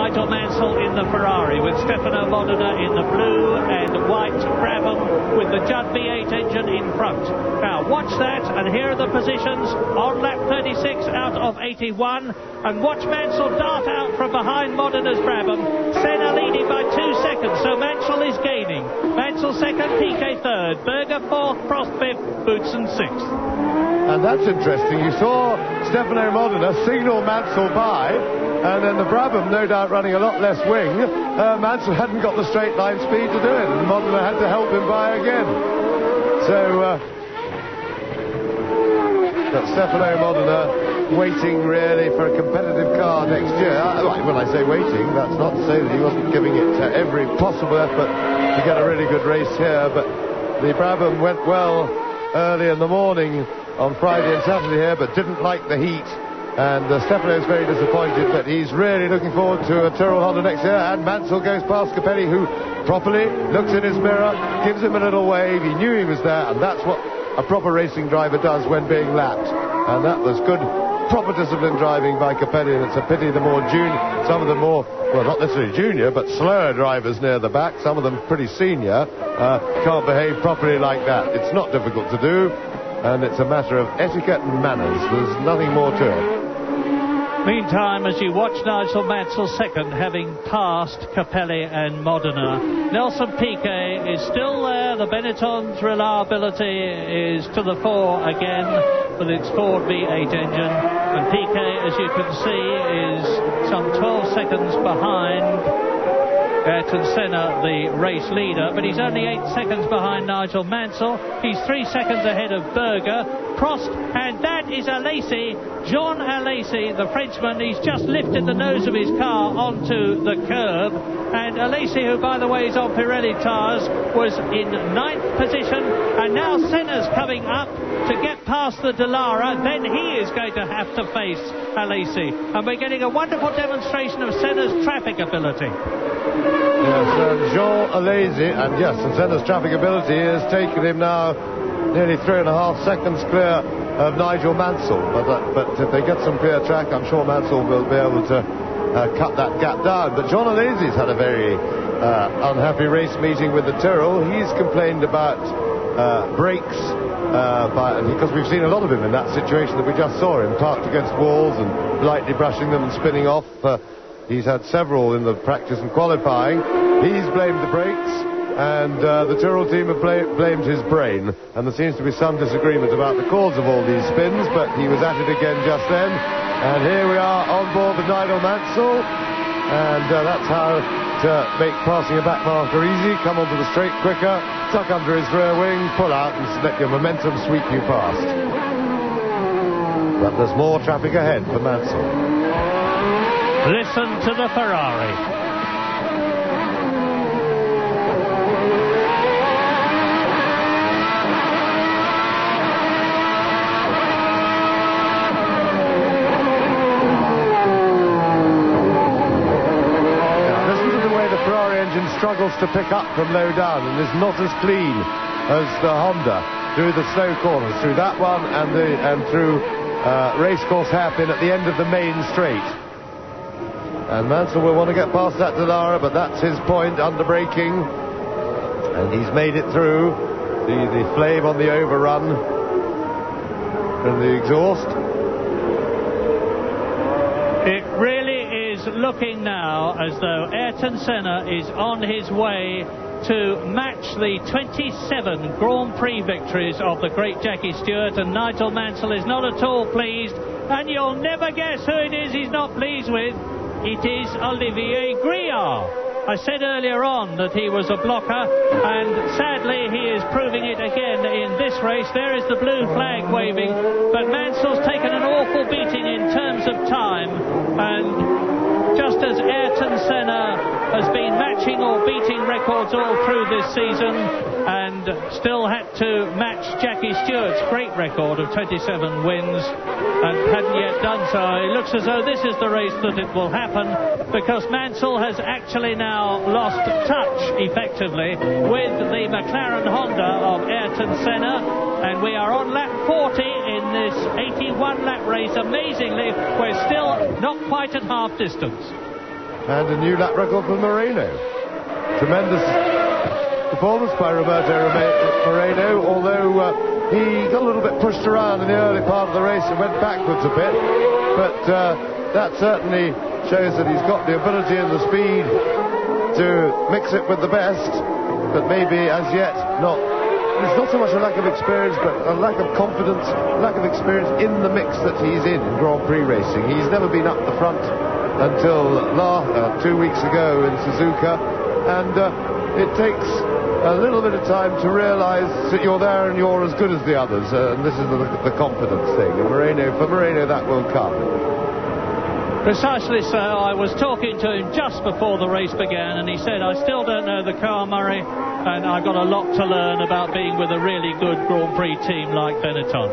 Nigel Mansell in the Ferrari with Stefano Modena in the blue and white Brabham with the Judd V8 engine in front. Now watch that, and here are the positions on lap 36 out of 81, and watch Mansell dart out from behind Modena's Brabham. Senna leading by 2 seconds, so Mansell is gaining. Mansell second, Piquet third, Berger fourth, Prost fifth, Boutsen sixth. And that's interesting. You saw Stefano Modena signal Mansell by, and then the Brabham, no doubt running a lot less wing. Mansell hadn't got the straight line speed to do it, and Modena had to help him by again. So, but Stefano Modena waiting really for a competitive car next year. When I say waiting, that's not to say that he wasn't giving it every possible effort to get a really good race here, but the Brabham went well early in the morning on Friday and Saturday here, but didn't like the heat, and Stefano's very disappointed, but he's really looking forward to a Tyrrell Honda next year. And Mansell goes past Capelli, who properly looks in his mirror, gives him a little wave. He knew he was there, and that's what a proper racing driver does when being lapped, and that was good, proper disciplined driving by Capelli. And it's a pity the more some of the more, well, not necessarily junior, but slower drivers near the back, some of them pretty senior, can't behave properly like that. It's not difficult to do, and it's a matter of etiquette and manners. There's nothing more to it. Meantime, as you watch Nigel Mansell second, having passed Capelli and Modena, Nelson Piquet is still there. The Benetton's reliability is to the fore again with its Ford V8 engine, and Piquet, as you can see, is some 12 seconds behind Ayrton Senna, the race leader, but he's only 8 seconds behind Nigel Mansell. He's 3 seconds ahead of Berger, Prost, and that is Alesi, Jean Alesi, the Frenchman. He's just lifted the nose of his car onto the curb, and Alesi, who by the way is on Pirelli tyres, was in 9th position, and now Senna's coming up to get past the Dallara. Then he is going to have to face Alesi, and we're getting a wonderful demonstration of Senna's traffic ability. Yes, Jean Alesi, and yes, and Senna's traffic ability has taken him now nearly 3.5 seconds clear of Nigel Mansell. But if they get some clear track, I'm sure Mansell will be able to cut that gap down. But Jean Alesi's had a very unhappy race meeting with the Tyrrell. He's complained about brakes, because we've seen a lot of him in that situation that we just saw him, parked against walls and lightly brushing them and spinning off. He's had several in the practice and qualifying. He's blamed the brakes, and the Tyrrell team have blamed his brain. And there seems to be some disagreement about the cause of all these spins, but he was at it again just then. And here we are on board with Nigel Mansell, and that's how to make passing a back marker easy. Come onto the straight quicker, tuck under his rear wing, pull out, and let your momentum sweep you past. But there's more traffic ahead for Mansell. Listen to the Ferrari. Struggles to pick up from low down and is not as clean as the Honda through the slow corners, through that one and through racecourse hairpin at the end of the main straight. And Mansell will want to get past that Dallara, but that's his point, under braking, and he's made it through. The flame on the overrun from the exhaust. It really is looking now as though Ayrton Senna is on his way to match the 27 Grand Prix victories of the great Jackie Stewart, and Nigel Mansell is not at all pleased, and you'll never guess who it is he's not pleased with. It is Olivier Grilliard. I said earlier on that he was a blocker, and sadly he is proving it again in this race. There is the blue flag waving, but Mansell's taken an awful beating in terms of time, and just as Ayrton Senna has been matching or beating records all through this season and still had to match Jackie Stewart's great record of 27 wins and hadn't yet done so, it looks as though this is the race that it will happen, because Mansell has actually now lost touch effectively with the McLaren Honda of Ayrton Senna, and we are on lap 40 in this 81 lap race. Amazingly, we're still not quite at half distance. and a new lap record for Moreno. Tremendous performance by Roberto Moreno, although he got a little bit pushed around in the early part of the race and went backwards a bit, but that certainly shows that he's got the ability and the speed to mix it with the best, but maybe as yet not. It's not so much a lack of experience, but a lack of confidence, lack of experience in the mix that he's in Grand Prix racing. He's never been up the front until 2 weeks ago in Suzuka, and it takes a little bit of time to realise that you're there and you're as good as the others, and this is the confidence thing. And for Moreno, that will come. Precisely so. I was talking to him just before the race began, and he said, I still don't know the car, Murray, and I've got a lot to learn about being with a really good Grand Prix team like Benetton.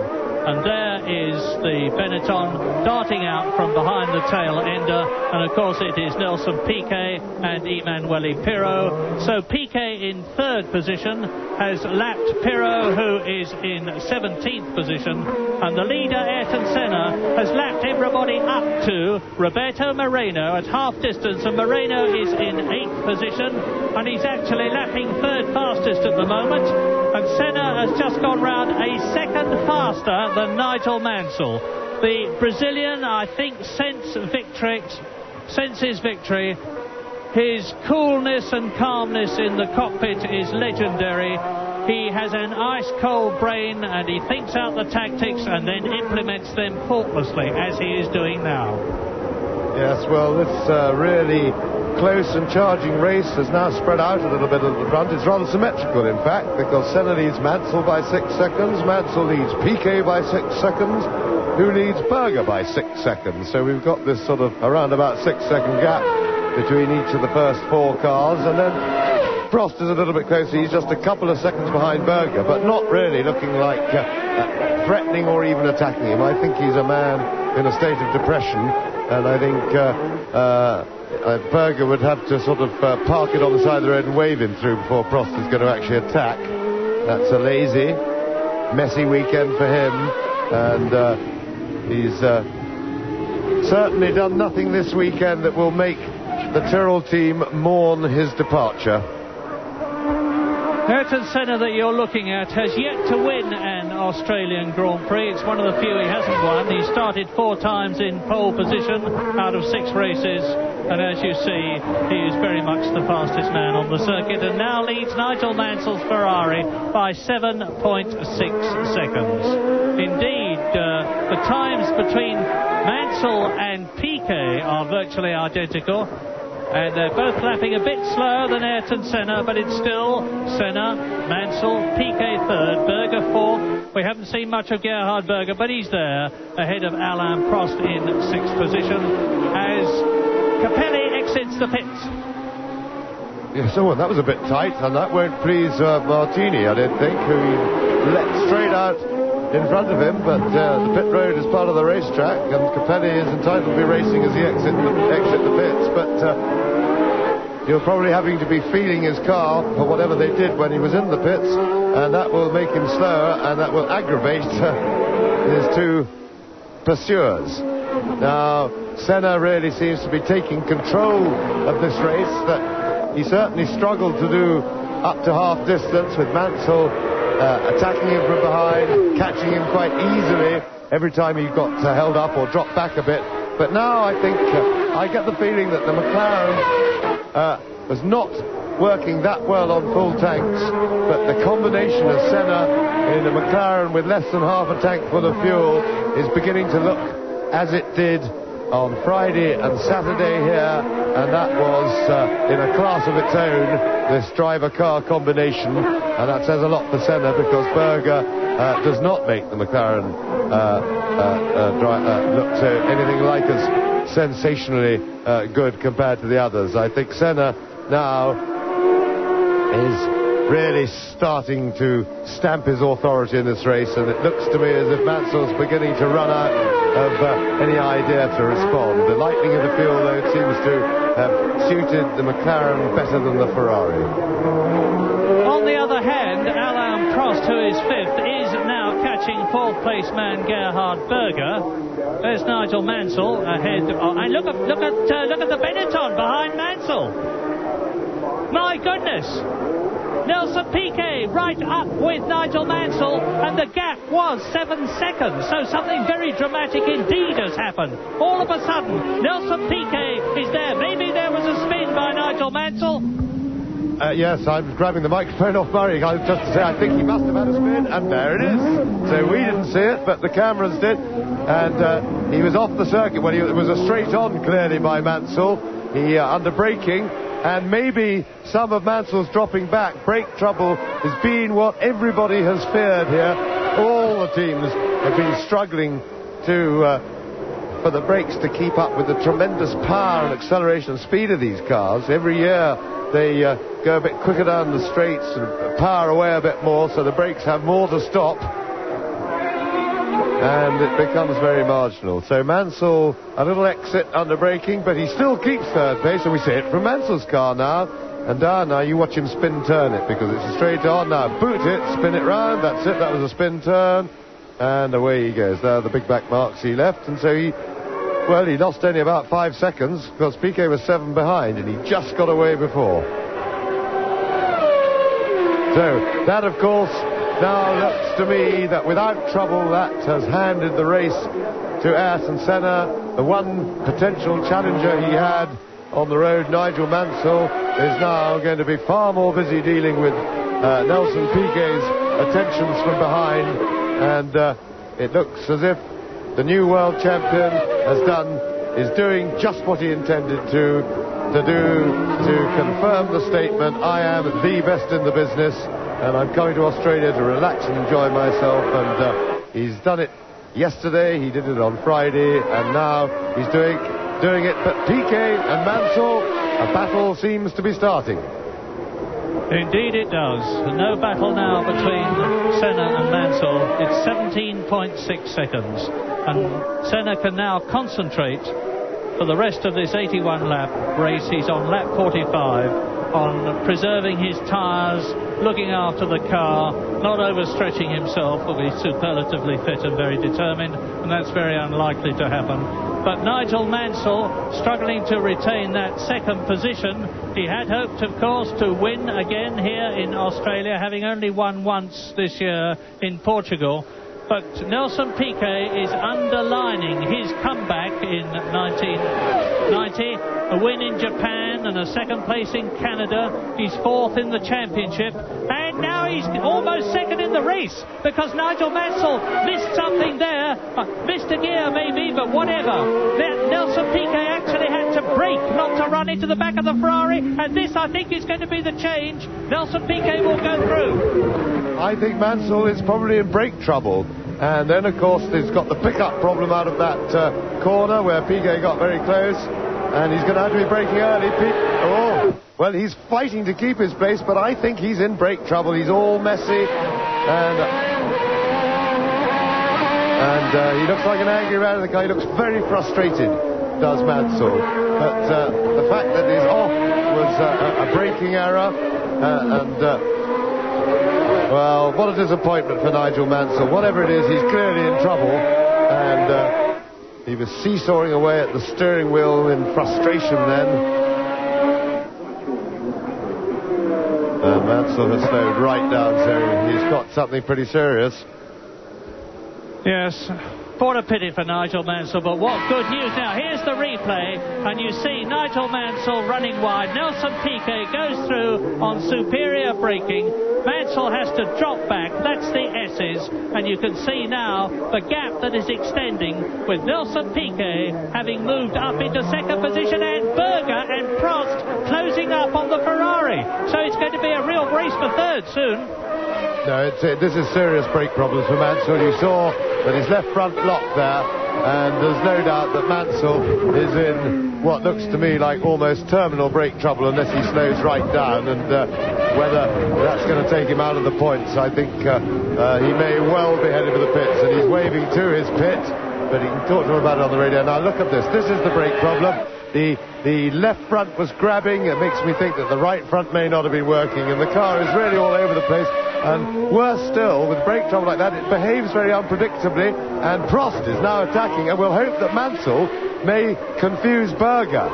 And there is the Benetton darting out from behind the tail ender, and of course it is Nelson Piquet and Emanuele Pirro. So Piquet in third position has lapped Pirro, who is in 17th position, and the leader Ayrton Senna has lapped everybody up to Roberto Moreno at half distance, and Moreno is in 8th position, and he's actually lapping third fastest at the moment, and Senna has just gone round a second faster than Nigel Mansell. The Brazilian, I think, senses victory. His coolness and calmness in the cockpit is legendary. He has an ice-cold brain, and he thinks out the tactics and then implements them faultlessly, as he is doing now. Yes, well, this really close and charging race has now spread out a little bit at the front. It's rather symmetrical, in fact, because Senna leads Mansell by 6 seconds, Mansell leads Piquet by 6 seconds, who leads Berger by 6 seconds. So we've got this sort of around about 6-second gap between each of the first 4 cars, and then Prost is a little bit closer. He's just a couple of seconds behind Berger, but not really looking like threatening or even attacking him. I think he's a man in a state of depression, and I think Berger would have to sort of park it on the side of the road and wave him through before Prost is going to actually attack. That's a lazy, messy weekend for him, and he's certainly done nothing this weekend that will make the Tyrrell team mourn his departure. Ayrton Senna that you're looking at has yet to win an Australian Grand Prix. It's one of the few he hasn't won. He started 4 times in pole position out of 6 races, and as you see, he is very much the fastest man on the circuit, and now leads Nigel Mansell's Ferrari by 7.6 seconds. Indeed, the times between Mansell and Piquet are virtually identical, and they're both lapping a bit slower than Ayrton Senna, but it's still Senna, Mansell, Piquet third, Berger fourth. We haven't seen much of Gerhard Berger, but he's there, ahead of Alain Prost in 6th position, as Capelli exits the pits. Yes, so that was a bit tight, and that won't please Martini, I don't think, who he let straight out in front of him, but the pit road is part of the racetrack, and Capelli is entitled to be racing as he exit the pits, but you're probably having to be feeling his car for whatever they did when he was in the pits, and that will make him slower, and that will aggravate his 2 pursuers. Now, Senna really seems to be taking control of this race, that he certainly struggled to do up to half distance with Mansell attacking him from behind, catching him quite easily every time he got held up or dropped back a bit. But now I think I get the feeling that the McLaren was not working that well on full tanks, but the combination of Senna in a McLaren with less than half a tank full of fuel is beginning to look as it did on Friday and Saturday here, and that was in a class of its own, this driver-car combination, and that says a lot for Senna, because Berger does not make the McLaren look so anything like as sensationally good compared to the others. I think Senna now is really starting to stamp his authority in this race, and it looks to me as if Mansell's beginning to run out of any idea to respond. The lightning of the fuel, though, it seems to have suited the McLaren better than the Ferrari. On the other hand, Alain Prost, who is fifth, is now catching fourth place man Gerhard Berger. There's Nigel Mansell ahead. And look at the Benetton behind Mansell. My goodness. Nelson Piquet right up with Nigel Mansell, and the gap was 7 seconds. So something very dramatic indeed has happened. All of a sudden, Nelson Piquet is there. Maybe there was a spin by Nigel Mansell. Yes, I'm grabbing the microphone off Murray. I was just to say, I think he must have had a spin, and there it is. So we didn't see it, but the cameras did. And he was off the circuit when it was a straight on, clearly, by Mansell. He under braking. And maybe some of Mansell's dropping back. Brake trouble has been what everybody has feared here. All the teams have been struggling for the brakes to keep up with the tremendous power and acceleration and speed of these cars. Every year they go a bit quicker down the straights and power away a bit more, so the brakes have more to stop. And it becomes very marginal. So Mansell, a little exit under braking, but he still keeps third place, and we see it from Mansell's car now. And now you watch him spin turn it, because it's a straight on. Now boot it, spin it round, that's it, that was a spin turn. And away he goes. There are the big black marks he left, and so he lost only about 5 seconds, because Piquet was 7 behind, and he just got away before. So that, of course, now looks to me that without trouble that has handed the race to Ayrton Senna. The one potential challenger he had on the road, Nigel Mansell, is now going to be far more busy dealing with Nelson Piquet's attentions from behind, and it looks as if the new world champion is doing just what he intended to confirm the statement, I am the best in the business, and I'm coming to Australia to relax and enjoy myself. And he's done it yesterday, he did it on Friday, and now he's doing it. But Piquet and Mansell, a battle seems to be starting. Indeed it does. No battle now between Senna and Mansell. It's 17.6 seconds, and Senna can now concentrate for the rest of this 81-lap race. He's on lap 45, on preserving his tyres, looking after the car, not overstretching himself. Will be superlatively fit and very determined, and that's very unlikely to happen. But Nigel Mansell struggling to retain that second position. He had hoped, of course, to win again here in Australia, having only won once this year in Portugal. But Nelson Piquet is underlining his comeback in 1990, a win in Japan and a second place in Canada. He's fourth in the championship, and now he's almost second in the race, because Nigel Mansell missed something there, missed a gear maybe, but whatever. Nelson Piquet actually had to brake not to run into the back of the Ferrari, and this, I think, is going to be the change. Nelson Piquet will go through. I think Mansell is probably in brake trouble. And then, of course, he's got the pickup problem out of that corner where Piquet got very close. And he's going to have to be braking early. Well, he's fighting to keep his place, but I think he's in brake trouble. He's all messy. And he looks like an angry man in the car. He looks very frustrated, does Mansell. But the fact that he's off was a braking error. Well, what a disappointment for Nigel Mansell. Whatever it is, he's clearly in trouble. And he was seesawing away at the steering wheel in frustration then. Mansell has slowed right down, so he's got something pretty serious. Yes. What a pity for Nigel Mansell, but what good news now. Here's the replay, and you see Nigel Mansell running wide. Nelson Piquet goes through on superior braking. Mansell has to drop back. That's the S's, and you can see now the gap that is extending, with Nelson Piquet having moved up into second position, and Berger and Prost closing up on the Ferrari. So it's going to be a real race for third soon. No, this is serious brake problems for Mansell. You saw that his left front locked there, and there's no doubt that Mansell is in what looks to me like almost terminal brake trouble unless he slows right down, and whether that's going to take him out of the points, I think he may well be headed for the pits, and he's waving to his pit, but he can talk to him about it on the radio. Now look at this. This is the brake problem. The left front was grabbing. It makes me think that the right front may not have been working, and the car is really all over the place. And worse still, with brake trouble like that, it behaves very unpredictably, and Prost is now attacking, and we'll hope that Mansell may confuse Berger.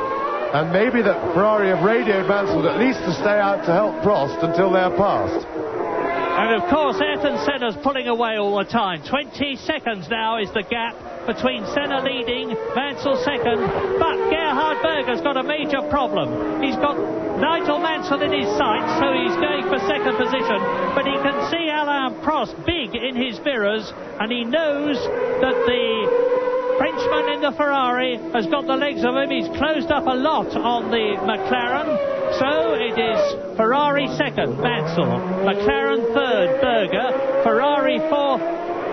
And maybe that Ferrari have radioed Mansell at least to stay out to help Prost until they're passed. And of course, Ayrton Senna's pulling away all the time. 20 seconds now is the gap between Senna leading, Mansell second, but Gerhard Berger's got a major problem. He's got Nigel Mansell in his sights, so he's going for second position, but he can see Alain Prost big in his mirrors, and he knows that the Frenchman in the Ferrari has got the legs of him. He's closed up a lot on the McLaren, so it is Ferrari second, Mansell, McLaren third, Berger, Ferrari fourth,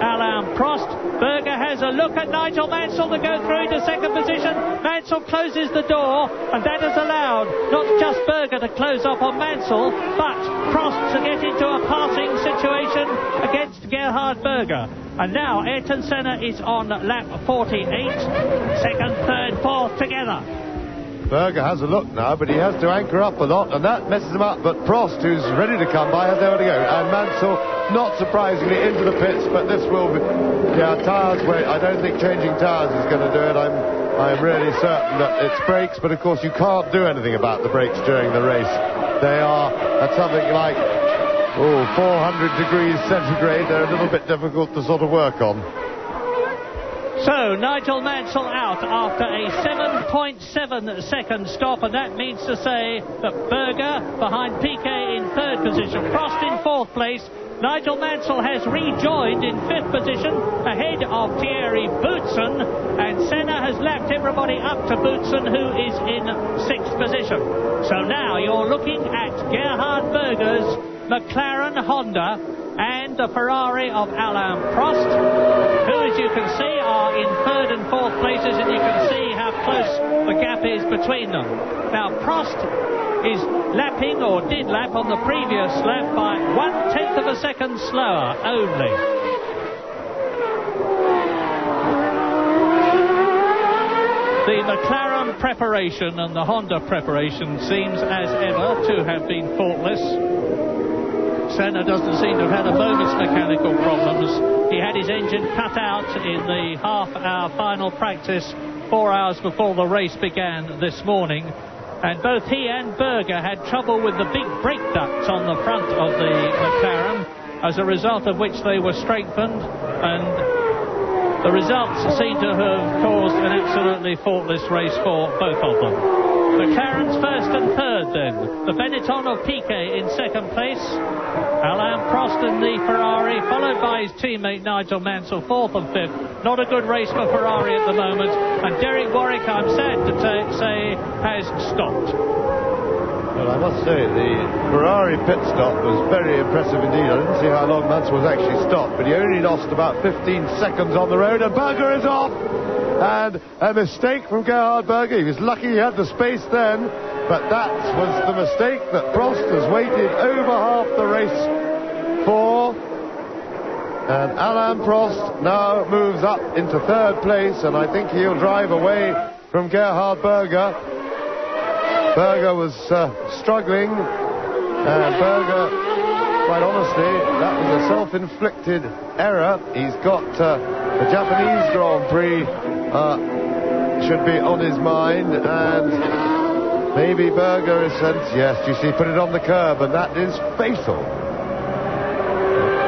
Alain Prost. Berger has a look at Nigel Mansell to go through into second position. Mansell closes the door, and that has allowed not just Berger to close up on Mansell, but Prost to get into a passing situation against Gerhard Berger. And now Ayrton Senna is on lap 48, second, third, fourth together. Berger has a look now, but he has to anchor up a lot, and that messes him up. But Prost, who's ready to come by, has nowhere to go. And Mansell, not surprisingly, into the pits, but this will be... Yeah, tyres, wait, I don't think changing tyres is going to do it. I'm really certain that it's brakes, but of course you can't do anything about the brakes during the race. They are at something like 400 degrees centigrade. They're a little bit difficult to sort of work on. So, Nigel Mansell out after a 7.7 second stop, and that means to say that Berger behind Piquet in third position, Prost in fourth place. Nigel Mansell has rejoined in fifth position ahead of Thierry Boutsen, and Senna has lapped everybody up to Boutsen, who is in sixth position. So now you're looking at Gerhard Berger's McLaren Honda and the Ferrari of Alain Prost, who, as you can see, are in third and fourth places, and you can see how close the gap is between them. Now, Prost is lapping, or did lap on the previous lap, by 1/10 of a second slower only. The McLaren preparation and the Honda preparation seems, as ever, to have been faultless. Senna doesn't seem to have had a moment's mechanical problems. He had his engine cut out in the half-hour final practice 4 hours before the race began this morning. And both he and Berger had trouble with the big brake ducts on the front of the McLaren, as a result of which they were strengthened, and the results seem to have caused an absolutely faultless race for both of them. McLaren's first and third then. The Benetton of Piquet in second place. Alain Prost in the Ferrari, followed by his teammate Nigel Mansell, fourth and fifth. Not a good race for Ferrari at the moment. And Derek Warwick, I'm sad to say, has stopped. Well, I must say, the Ferrari pit stop was very impressive indeed. I didn't see how long Mansell was actually stopped, but he only lost about 15 seconds on the road, and Berger is off! And a mistake from Gerhard Berger. He was lucky he had the space then, but that was the mistake that Prost has waited over half the race for. And Alain Prost now moves up into third place, and I think he'll drive away from Gerhard Berger. Berger was struggling, and Berger, quite honestly, that was a self-inflicted error. He's got the Japanese Grand Prix should be on his mind, and maybe Berger is sent. Yes, you see, put it on the curb, and that is fatal.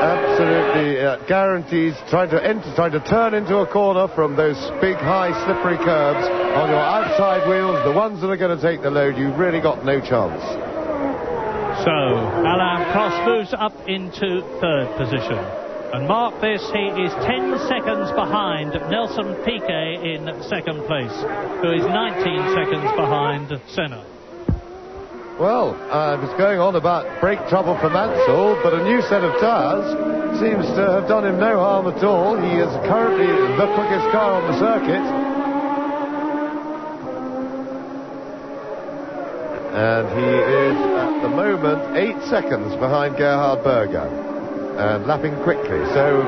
Absolutely guarantees trying to turn into a corner from those big, high, slippery curbs on your outside wheels, the ones that are going to take the load. You've really got no chance. So, Alain Prost moves up into third position. And mark this, he is 10 seconds behind Nelson Piquet in second place, who is 19 seconds behind Senna. Well, I was going on about brake trouble for Mansell, but a new set of tyres seems to have done him no harm at all. He is currently the quickest car on the circuit. And he is, at the moment, 8 seconds behind Gerhard Berger, and lapping quickly. So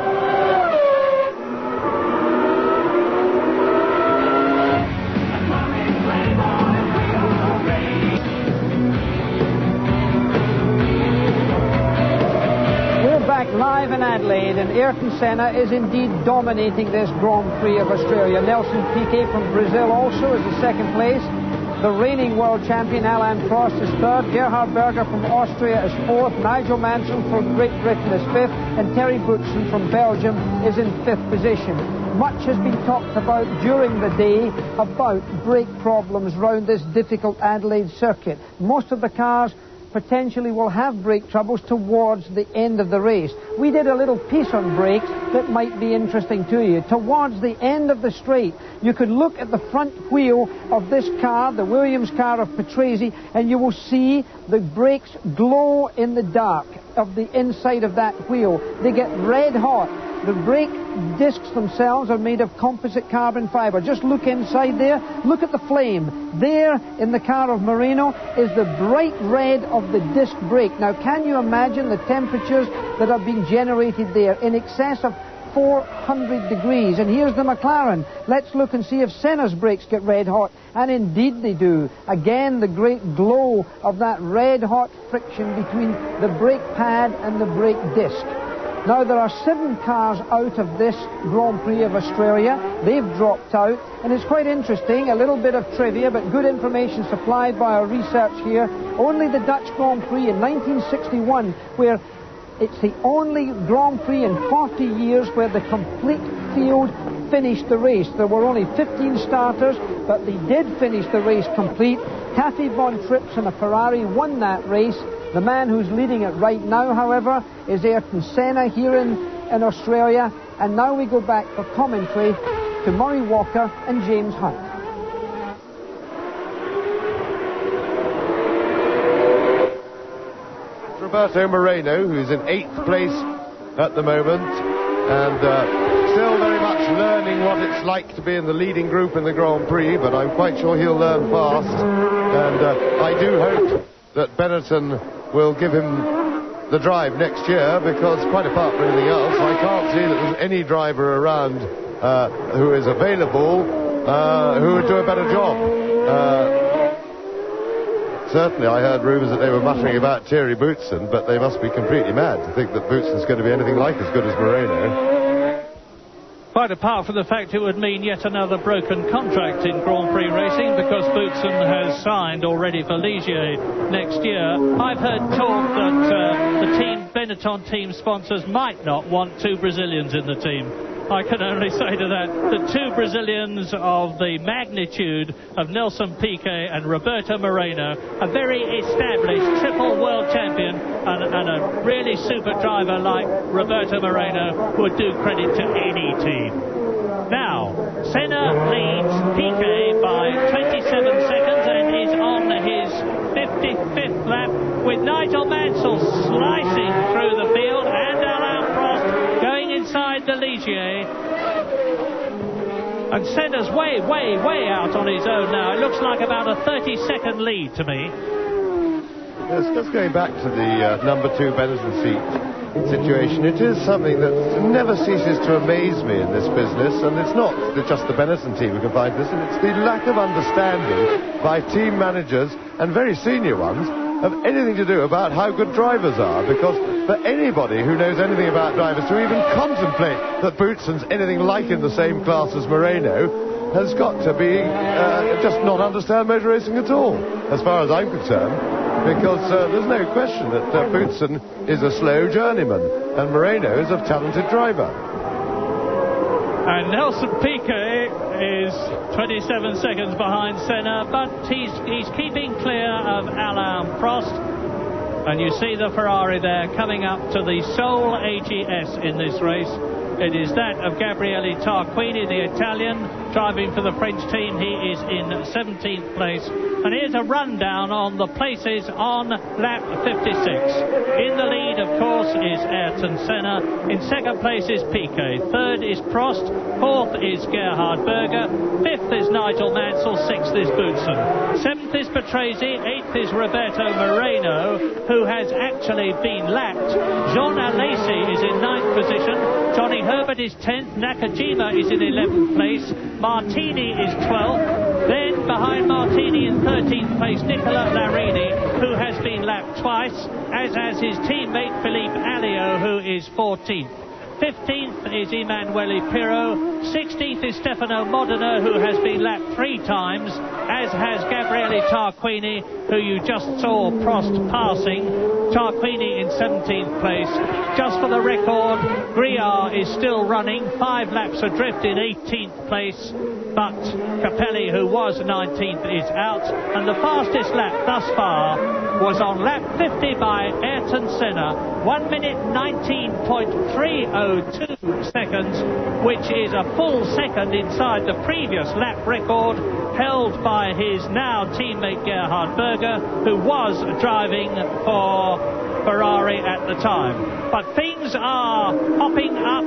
Adelaide, and Ayrton Senna is indeed dominating this Grand Prix of Australia. Nelson Piquet from Brazil also is in second place. The reigning world champion Alain Prost is third. Gerhard Berger from Austria is fourth. Nigel Mansell from Great Britain is fifth. And Terry Boutsen from Belgium is in fifth position. Much has been talked about during the day about brake problems round this difficult Adelaide circuit. Most of the cars potentially will have brake troubles towards the end of the race. We did a little piece on brakes that might be interesting to you. Towards the end of the straight, you could look at the front wheel of this car, the Williams car of Patrese, and you will see the brakes glow in the dark of the inside of that wheel. They get red hot. The brake discs themselves are made of composite carbon fibre. Just look inside there. Look at the flame. There, in the car of Moreno, is the bright red of the disc brake. Now, can you imagine the temperatures that are being generated there? In excess of 400 degrees. And here's the McLaren. Let's look and see if Senna's brakes get red hot. And indeed they do. Again, the great glow of that red hot friction between the brake pad and the brake disc. Now, there are 7 cars out of this Grand Prix of Australia. They've dropped out, and it's quite interesting, a little bit of trivia, but good information supplied by our research here. Only the Dutch Grand Prix in 1961, where it's the only Grand Prix in 40 years where the complete field finished the race. There were only 15 starters, but they did finish the race complete. Cathy von Trips in a Ferrari won that race. The man who's leading it right now, however, is Ayrton Senna here in Australia. And now we go back for commentary to Murray Walker and James Hunt. Roberto Moreno, who's in 8th place at the moment, and still very much learning what it's like to be in the leading group in the Grand Prix, but I'm quite sure he'll learn fast. And I do hope that Benetton will give him the drive next year, because quite apart from anything else, I can't see that there's any driver around who is available who would do a better job. Certainly I heard rumours that they were muttering about Thierry Boutsen, but they must be completely mad to think that Boutsen's going to be anything like as good as Moreno. Quite apart from the fact it would mean yet another broken contract in Grand Prix racing, because Boutsen has signed already for Ligier next year. I've heard talk that the Benetton team sponsors might not want 2 Brazilians in the team. I can only say to that, the 2 Brazilians of the magnitude of Nelson Piquet and Roberto Moreno, a very established triple world champion and a really super driver like Roberto Moreno would do credit to any team. Now, Senna leads Piquet by 27 seconds and is on his 55th lap, with Nigel Mansell slicing through the field and Alain Prost going inside the Ligier. And Senna's way out on his own now. It looks like about a 30-second lead to me. Yes, just going back to the number 2 Benetton seat situation, it is something that never ceases to amaze me in this business, and it's not just the Benetton team who can find this, and it's the lack of understanding by team managers, and very senior ones, of anything to do about how good drivers are, because for anybody who knows anything about drivers to even contemplate that Boutsen's anything like in the same class as Moreno has got to be just not understand motor racing at all, as far as I'm concerned, because there's no question that Boutsen is a slow journeyman and Moreno is a talented driver. And Nelson Piquet is 27 seconds behind Senna, but he's keeping clear of Alain Prost. And you see the Ferrari there coming up to the sole AGS in this race. It is that of Gabriele Tarquini, the Italian, driving for the French team. He is in 17th place. And here's a rundown on the places on lap 56. In the lead, of course, is Ayrton Senna. In second place is Piquet. Third is Prost. Fourth is Gerhard Berger. Fifth is Nigel Mansell. Sixth is Boutsen. Seventh is Patrese. Eighth is Roberto Moreno, who has actually been lapped. Jean Alesi is in ninth position. Johnny Herbert is 10th, Nakajima is in 11th place, Martini is 12th, then behind Martini in 13th place, Nicola Larini, who has been lapped twice, as has his teammate Philippe Alliot, who is 14th. 15th is Emanuele Pirro. 16th is Stefano Modena, who has been lapped 3 times, as has Gabriele Tarquini, who you just saw Prost passing. Tarquini in 17th place. Just for the record, Griard is still running, 5 laps adrift in 18th place, but Capelli, who was 19th, is out. And the fastest lap thus far was on lap 50 by Ayrton Senna, 1 minute 19.302 seconds, which is a full second inside the previous lap record held by his now teammate Gerhard Berger, who was driving for Ferrari at the time. But things are hopping up,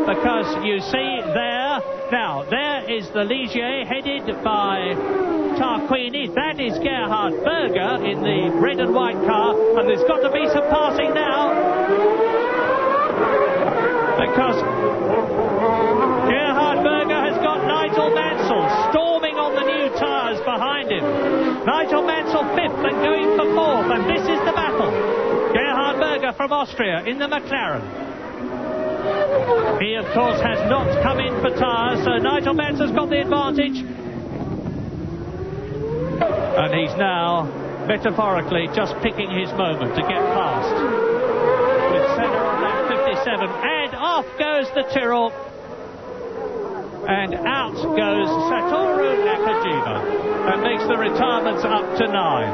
because you see there, now there is the Ligier headed by Tarquini. That is Gerhard Berger in the red and white car, and there's got to be some passing now, because Gerhard Berger has got Nigel Mansell storming on the new tyres behind him. Nigel Mansell 5th and going for 4th, and this is the battle. Gerhard Berger from Austria in the McLaren. He, of course, has not come in for tyres, so Nigel Mansell's got the advantage. And he's now, metaphorically, just picking his moment to get past. With Senna on lap 57. And off goes the Tyrrell. And out goes Satoru Nakajima. And makes the retirements up to 9.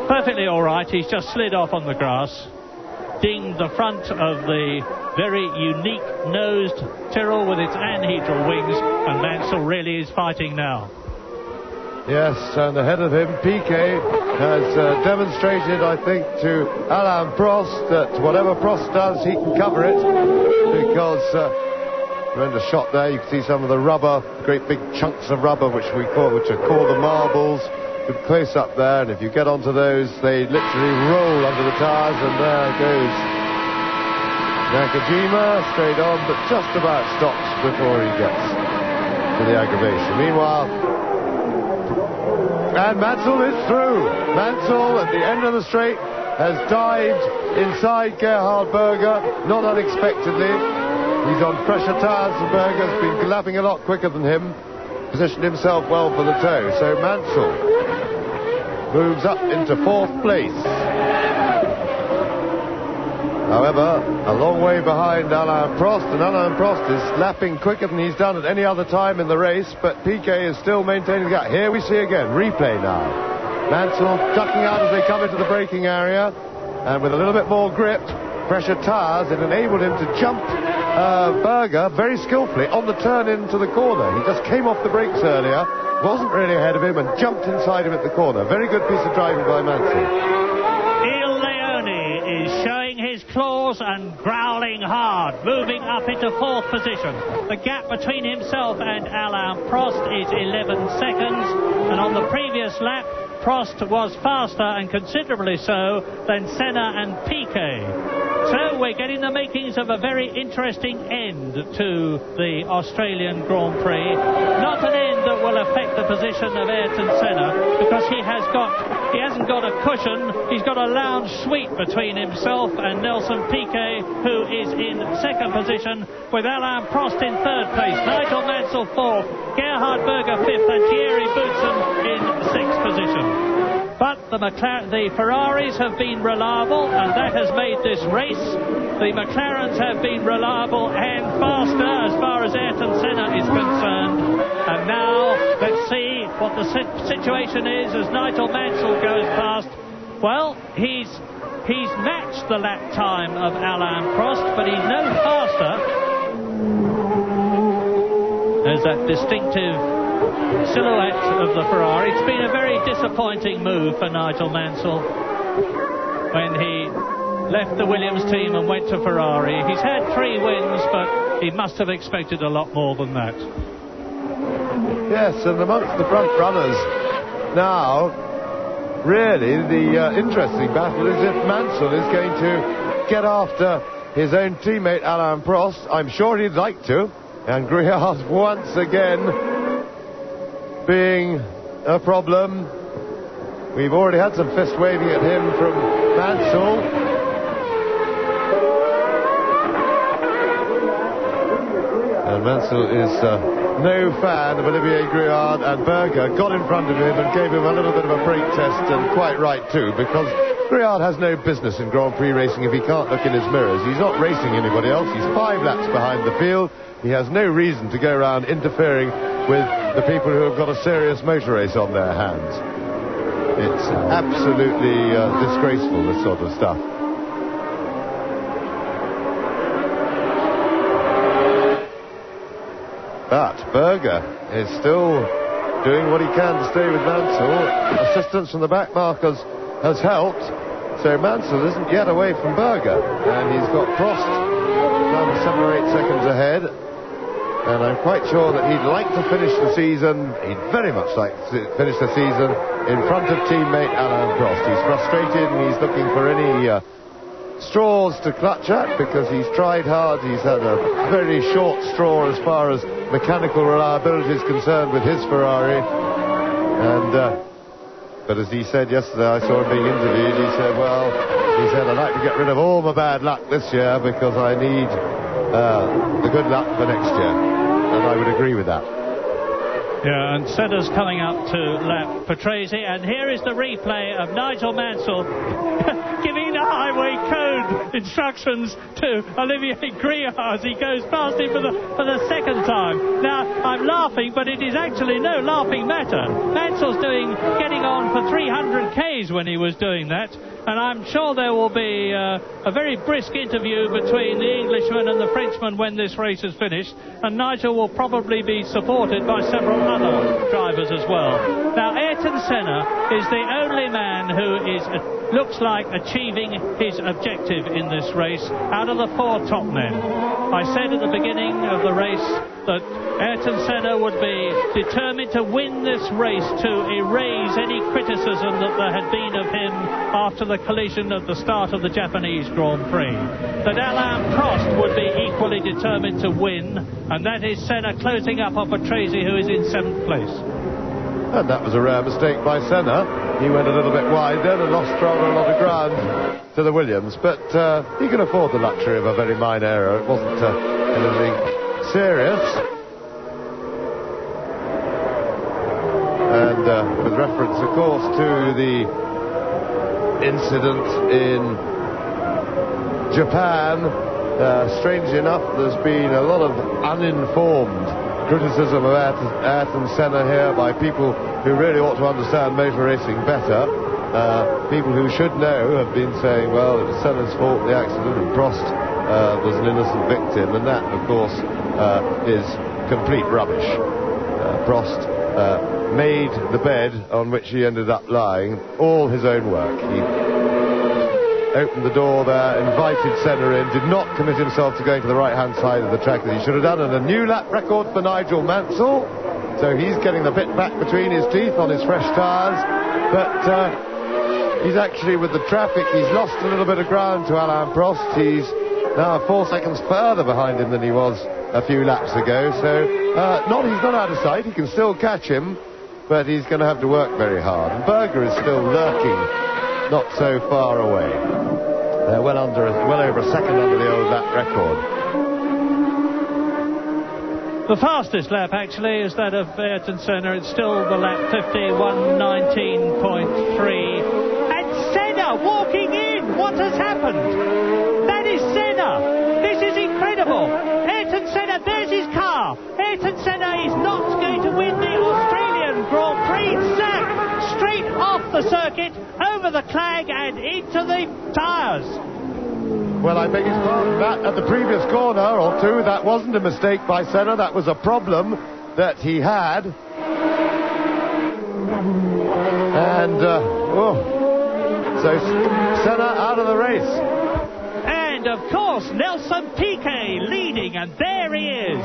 Perfectly all right. He's just slid off on the grass. Dinged the front of the very unique nosed Tyrrell with its anhedral wings. And Mansell really is fighting now. Yes, and ahead of him, Piquet has demonstrated, I think, to Alain Prost that whatever Prost does, he can cover it, because tremendous shot there. You can see some of the rubber, great big chunks of rubber, which are called the marbles. Good close up there, and if you get onto those, they literally roll under the tires, and there goes Nakajima straight on, but just about stops before he gets to the aggravation. Meanwhile, and Mansell is through. Mansell at the end of the straight has dived inside Gerhard Berger, not unexpectedly. He's on fresher tyres, and Berger's been lapping a lot quicker than him, positioned himself well for the toe. So Mansell moves up into 4th place. However, a long way behind Alain Prost, and Alain Prost is lapping quicker than he's done at any other time in the race, but Piquet is still maintaining the gap. Here we see again, replay now. Mansell ducking out as they come into the braking area, and with a little bit more grip, fresher tyres, it enabled him to jump Berger very skillfully on the turn into the corner. He just came off the brakes earlier, wasn't really ahead of him, and jumped inside him at the corner. Very good piece of driving by Mansell. Showing his claws and growling hard, moving up into 4th position. The gap between himself and Alain Prost is 11 seconds, and on the previous lap, Prost was faster, and considerably so, than Senna and Piquet. So we're getting the makings of a very interesting end to the Australian Grand Prix. Not an end that will affect the position of Ayrton Senna, because he hasn't got a cushion. He's got a lounge suite between himself and Nelson Piquet, who is in 2nd position, with Alain Prost in 3rd place, Nigel Mansell 4th, Gerhard Berger 5th, and Thierry Boutsen in 6th position. But the Ferraris have been reliable, and that has made this race. The McLarens have been reliable and faster as far as Ayrton Senna is concerned. And now let's see what the situation is as Nigel Mansell goes past. Well, he's matched the lap time of Alain Prost, but he's no faster. There's that distinctive silhouette of the Ferrari. It's been a very disappointing move for Nigel Mansell when he left the Williams team and went to Ferrari. He's had 3 wins, but he must have expected a lot more than that. Yes, and amongst the front runners now, really the interesting battle is if Mansell is going to get after his own teammate Alain Prost. I'm sure he'd like to, and Griard once again being a problem. We've already had some fist waving at him from Mansell. And Mansell is no fan of Olivier Gruillard, and Berger got in front of him and gave him a little bit of a brake test, and quite right too, because Gruillard has no business in Grand Prix racing if he can't look in his mirrors. He's not racing anybody else. He's 5 laps behind the field. He has no reason to go around interfering with the people who have got a serious motor race on their hands. It's absolutely disgraceful, this sort of stuff. But Berger is still doing what he can to stay with Mansell. Assistance from the back markers has helped, so Mansell isn't yet away from Berger, and he's got Prost some 7 or 8 seconds ahead, and I'm quite sure that he'd like to finish the season, he'd very much like to finish the season in front of teammate Alain Prost. He's frustrated and he's looking for any straws to clutch at, because he's tried hard. He's had a very short straw as far as mechanical reliability is concerned with his Ferrari, and but as he said yesterday, I saw him being interviewed, he said, I'd like to get rid of all my bad luck this year because I need the good luck for next year. And I would agree with that. Yeah, and Senna's coming up to lap Patrese, and here is the replay of Nigel Mansell giving the highway code instructions to Olivier Gruillard as he goes past him for the second time. Now, I'm laughing, but it is actually no laughing matter. Mansell's getting on for 300 Ks when he was doing that, and I'm sure there will be a very brisk interview between the Englishman and the Frenchman when this race is finished, and Nigel will probably be supported by several other drivers as well. Now, Ayrton Senna is the only man who looks like achieving his objective in this race out of the 4 top men. I said at the beginning of the race that Ayrton Senna would be determined to win this race to erase any criticism that there had been of him after the collision at the start of the Japanese Grand Prix. That Alain Prost would be equally determined to win, and that is Senna closing up on Patrese, who is in 7th place. And that was a rare mistake by Senna. He went a little bit wide then and lost rather a lot of ground to the Williams, but he can afford the luxury of a very minor error. It wasn't anything serious. And with reference, of course, to the incident in Japan, strangely enough, there's been a lot of uninformed criticism of Ayrton Senna here by people who really ought to understand motor racing better. People who should know have been saying, well, it was Senna's fault, the accident, and Prost was an innocent victim, and that, of course, is complete rubbish. Prost made the bed on which he ended up lying all his own work. He opened the door there, invited Senna in, did not commit himself to going to the right-hand side of the track as he should have done, and a new lap record for Nigel Mansell. So he's getting the bit back between his teeth on his fresh tyres, but he's actually, with the traffic, he's lost a little bit of ground to Alain Prost. He's now 4 seconds further behind him than he was a few laps ago, so he's not out of sight. He can still catch him, but he's going to have to work very hard. And Berger is still lurking not so far away. They're well over a second under the old lap record. The fastest lap, actually, is that of Ayrton Senna. It's still the lap 51:19.3. And Senna walking in! What has happened? That is Senna! This is incredible! Ayrton Senna, there's his car! Ayrton Senna is not going to win the Australian Grand Prix. Zap! Straight off the circuit, over the clag and into the tyres. Well, I beg his pardon, that at the previous corner or two, that wasn't a mistake by Senna, that was a problem that he had. And, so Senna out of the race. And, of course, Nelson Piquet leading, and there he is.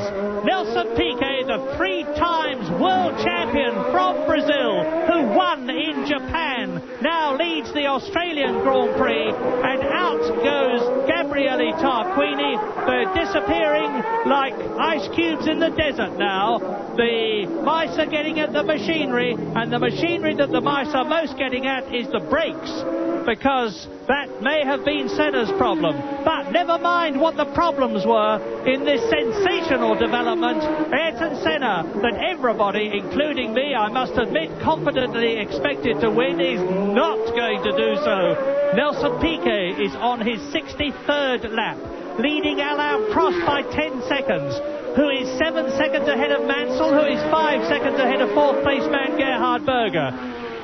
Nelson Piquet, the 3 times world champion from Brazil, who won in Japan, now leads the Australian Grand Prix, and out goes Gabriele Tarquini. They're disappearing like ice cubes in the desert now. The mice are getting at the machinery, and the machinery that the mice are most getting at is the brakes, because that may have been Senna's problem. But never mind what the problems were in this sensational development. Ayrton Senna, that everybody, including me, I must admit, confidently expected to win, is not going to do so. Nelson Piquet is on his 63rd lap, leading Alain Prost by 10 seconds, who is 7 seconds ahead of Mansell, who is 5 seconds ahead of fourth place man Gerhard Berger.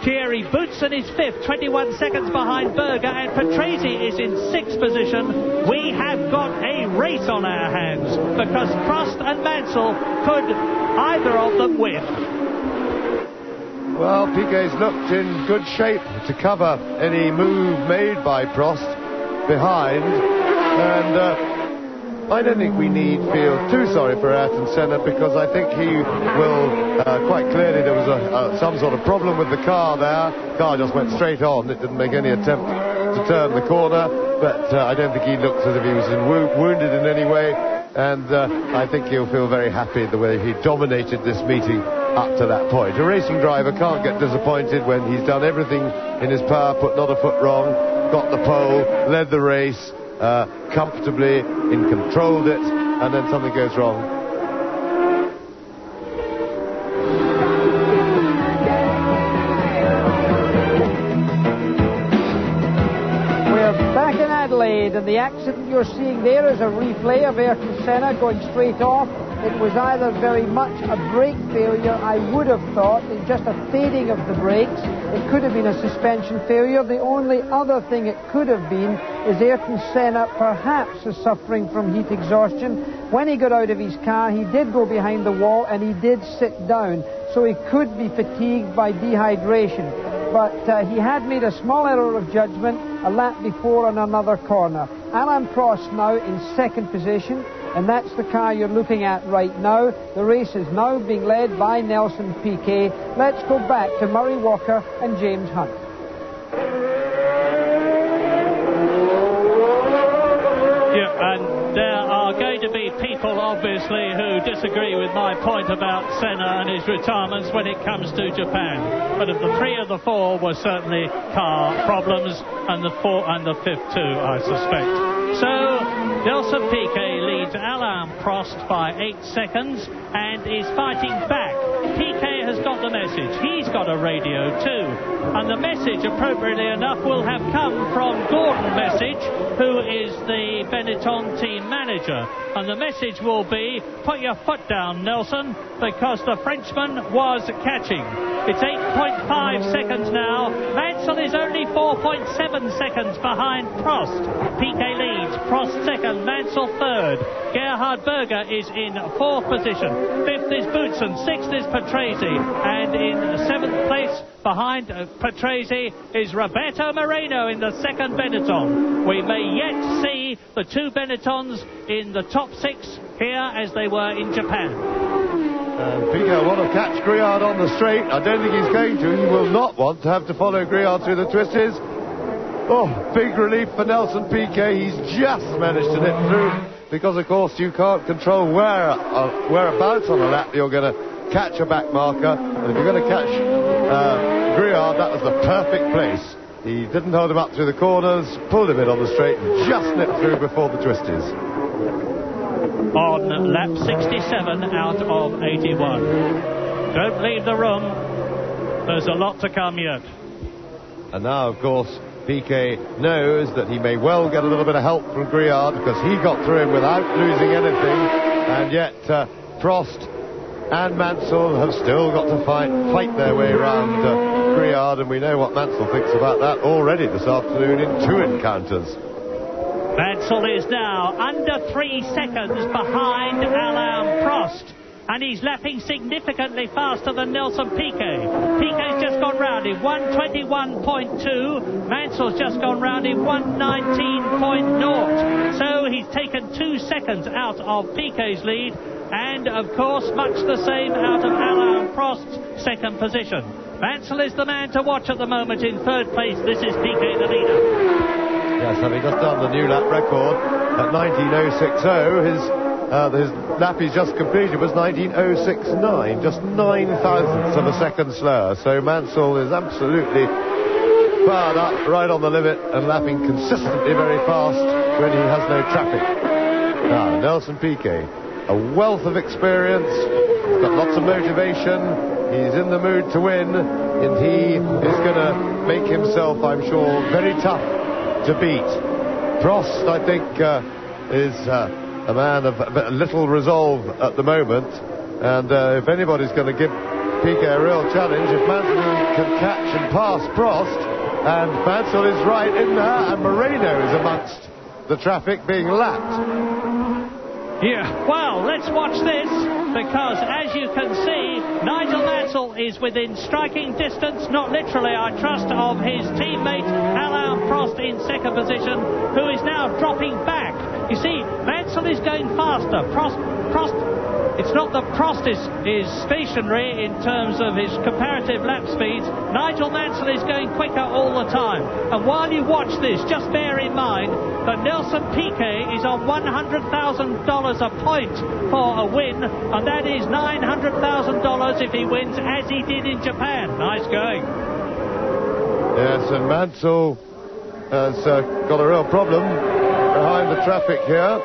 Thierry Boutsen is fifth, 21 seconds behind Berger, and Patrese is in sixth position. We have got a race on our hands, because Prost and Mansell could either of them win. Well, Piquet's looked in good shape to cover any move made by Prost behind, and I don't think we need feel too sorry for Ayrton Senna, because I think he will quite clearly, there was some sort of problem with the car there. The car just went straight on. It didn't make any attempt to turn the corner, but I don't think he looked as if he was wounded in any way, and I think he'll feel very happy the way he dominated this meeting up to that point. A racing driver can't get disappointed when he's done everything in his power, put not a foot wrong, got the pole, led the race comfortably, controlled it, and then something goes wrong. We're back in Adelaide, and the accident you're seeing there is a replay of Ayrton Senna going straight off. It was either very much a brake failure, I would have thought, and just a fading of the brakes. It could have been a suspension failure. The only other thing it could have been is Ayrton Senna perhaps is suffering from heat exhaustion. When he got out of his car, he did go behind the wall and he did sit down, so he could be fatigued by dehydration. But he had made a small error of judgment a lap before on another corner. Alain Prost now in second position, and that's the car you're looking at right now. The race is now being led by Nelson Piquet. Let's go back to Murray Walker and James Hunt. Yeah, and there are going to be people, obviously, who disagree with my point about Senna and his retirements when it comes to Japan. But of the three of the four were certainly car problems, and the fifth too, I suspect. So Nelson Piquet leads Alain Prost by 8 seconds and is fighting back. Piquet has got the message. He's got a radio too. And the message, appropriately enough, will have come from Gordon Message, who is the Benetton team manager. And the message will be, put your foot down, Nelson, because the Frenchman was catching. It's 8.5 seconds now. Mansell is only 4.7 seconds behind Prost. Piquet leads, Prost second, Mansell third. Gerhard Berger is in fourth position. Fifth is Boutsen, sixth is Patrese, and in seventh place behind Patrese is Roberto Moreno in the second Benetton. We may yet see the two Benettons in the top six here as they were in Japan. Piquet will want to catch Griard on the straight. I don't think he's going to. He will not want to have to follow Griard through the twisties. Oh, big relief for Nelson Piquet. He's just managed to nip through, because of course you can't control whereabouts on a lap you're going to catch a back marker. And if you're going to catch Griard, that was the perfect place. He didn't hold him up through the corners, pulled him in on the straight, and just nipped through before the twisties. On lap 67 out of 81. Don't leave the room. There's a lot to come yet. And now, of course, Piquet knows that he may well get a little bit of help from Griard, because he got through him without losing anything, and yet Prost and Mansell have still got to fight their way around Griard, and we know what Mansell thinks about that already this afternoon in two encounters. Mansell is now under 3 seconds behind Alain Prost, and he's lapping significantly faster than Nelson Piquet. Piquet's just gone round in 1:21.2. Mansell's just gone round in 1:19.0. So he's taken 2 seconds out of Piquet's lead, and of course much the same out of Alain Prost's second position. Mansell is the man to watch at the moment in third place. This is Piquet, the leader. Yes, having just done the new lap record at 19.060, his lap he's just completed was 19.069, just 9 thousandths of a second slower. So Mansell is absolutely fired up, right on the limit, and lapping consistently very fast. when he has no traffic. Now, Nelson Piquet, a wealth of experience, he's got lots of motivation, he's in the mood to win, and he is going to make himself, I'm sure, very tough to beat. Prost, I think, is a man of little resolve at the moment, and if anybody's going to give Piquet a real challenge, if Mansell can catch and pass Prost, and Mansell is right in there, and Moreno is amongst the traffic being lapped. Yeah, well, let's watch this, because as you can see, Nigel Mansell is within striking distance, not literally, I trust, of his teammate Alain Prost in second position, who is now dropping back. You see, Mansell is going faster. Prost, it's not that Prost is stationary in terms of his comparative lap speeds. Nigel Mansell is going quicker all the time. And while you watch this, just bear in mind that Nelson Piquet is on $100,000 a point for a win, and that is $900,000 if he wins as he did in Japan. Nice going. Yes, and Mansell has got a real problem behind the traffic here.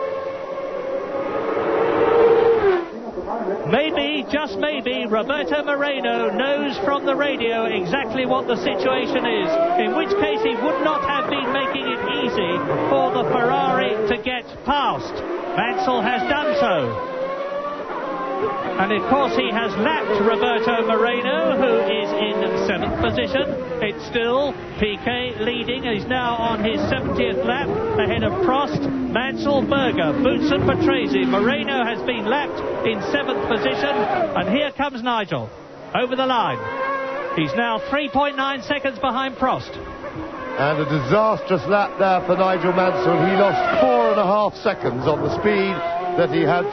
Maybe, just maybe, Roberto Moreno knows from the radio exactly what the situation is, in which case he would not have been making it easy for the Ferrari to get past. Mansell has done so. And of course he has lapped Roberto Moreno, who is in 7th position. It's still Piquet leading. He's now on his 70th lap ahead of Prost, Mansell, Berger, Boutsen, Patrese. Moreno has been lapped in 7th position, and here comes Nigel over the line. He's now 3.9 seconds behind Prost. And a disastrous lap there for Nigel Mansell. He lost 4.5 seconds on the speed that he had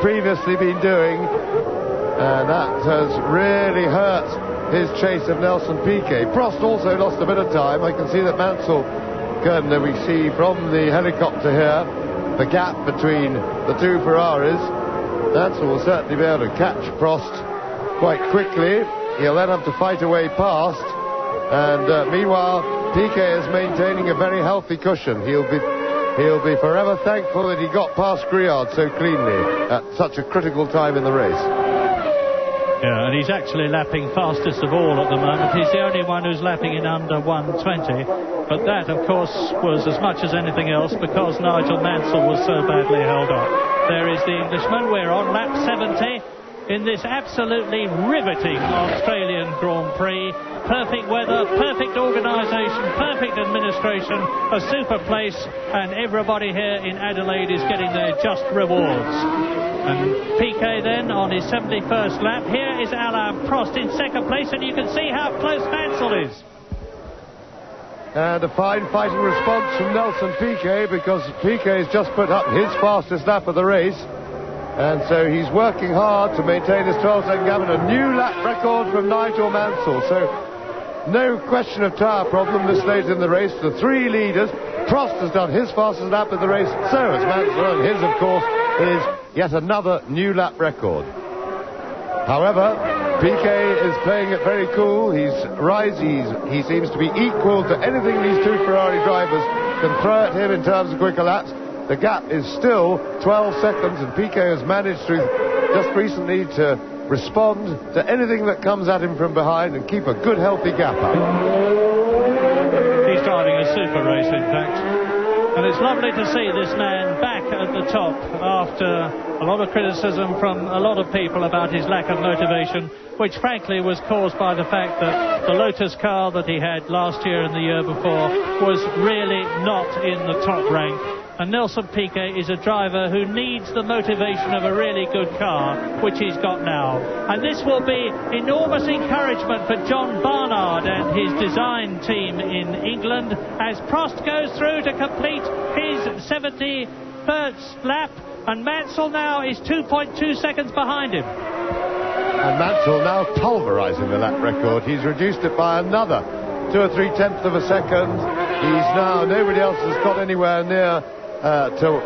previously been doing, and that has really hurt his chase of Nelson Piquet. Prost also lost a bit of time. I can see that Mansell, we see from the helicopter here the gap between the two Ferraris. Mansell will certainly be able to catch Prost quite quickly. He'll then have to fight a way past, and meanwhile Piquet is maintaining a very healthy cushion. He'll be forever thankful that he got past Griard so cleanly at such a critical time in the race. Yeah, and he's actually lapping fastest of all at the moment. He's the only one who's lapping in under 1:20. But that, of course, was as much as anything else because Nigel Mansell was so badly held up. There is the Englishman. We're on lap 70 in this absolutely riveting Australian Grand Prix. Perfect weather, perfect organisation, perfect administration, a super place, and everybody here in Adelaide is getting their just rewards. And Piquet then on his 71st lap. Here is Alain Prost in second place, and you can see how close Mansell is. And a fine fighting response from Nelson Piquet, because Piquet has just put up his fastest lap of the race. And so he's working hard to maintain his 12-second gap, and a new lap record from Nigel Mansell. So no question of tyre problem this late in the race. The three leaders. Prost has done his fastest lap of the race, so has Mansell, and his, of course, is yet another new lap record. However, Piquet is playing it very cool. He seems to be equal to anything these two Ferrari drivers can throw at him in terms of quicker laps. The gap is still 12 seconds, and Piquet has managed to just recently to respond to anything that comes at him from behind and keep a good healthy gap up. He's driving a super race, in fact, and it's lovely to see this man back at the top after a lot of criticism from a lot of people about his lack of motivation, which frankly was caused by the fact that the Lotus car that he had last year and the year before was really not in the top rank. And Nelson Piquet is a driver who needs the motivation of a really good car, which he's got now. And this will be enormous encouragement for John Barnard and his design team in England as Prost goes through to complete his 71st lap, and Mansell now is 2.2 seconds behind him. And Mansell now pulverising the lap record. He's reduced it by another 2 or 3 tenths of a second. He's now, nobody else has got anywhere near to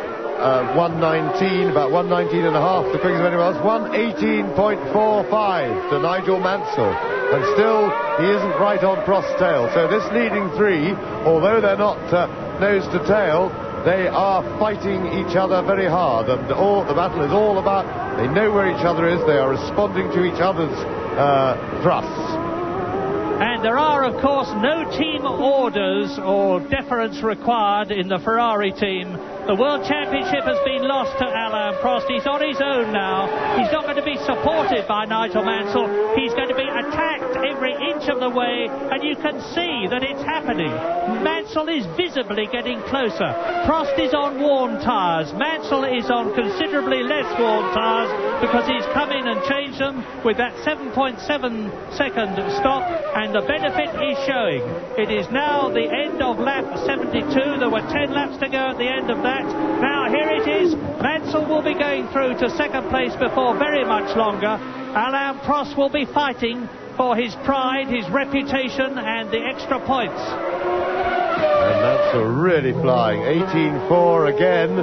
119, about 119 and a half, the quickest of anyone else. 118.45 to Nigel Mansell, and still he isn't right on Prost's tail. So this leading three, although they're not nose to tail, they are fighting each other very hard, and the battle is all about, they know where each other is, they are responding to each other's thrusts. And there are, of course, no team orders or deference required in the Ferrari team. The World Championship has been lost to Alain Prost. He's on his own now. He's not going to be supported by Nigel Mansell. He's going to be attacked every inch of the way, and you can see that it's happening. Mansell is visibly getting closer. Prost is on worn tyres. Mansell is on considerably less worn tyres because he's come in and changed them with that 7.7-second stop, and the benefit is showing. It is now the end of lap 72. There were 10 laps to go at the end of that. Now here it is. Mansell will be going through to second place before very much longer. Alain Prost will be fighting for his pride, his reputation, and the extra points. And Mansell really flying. 18.4 again.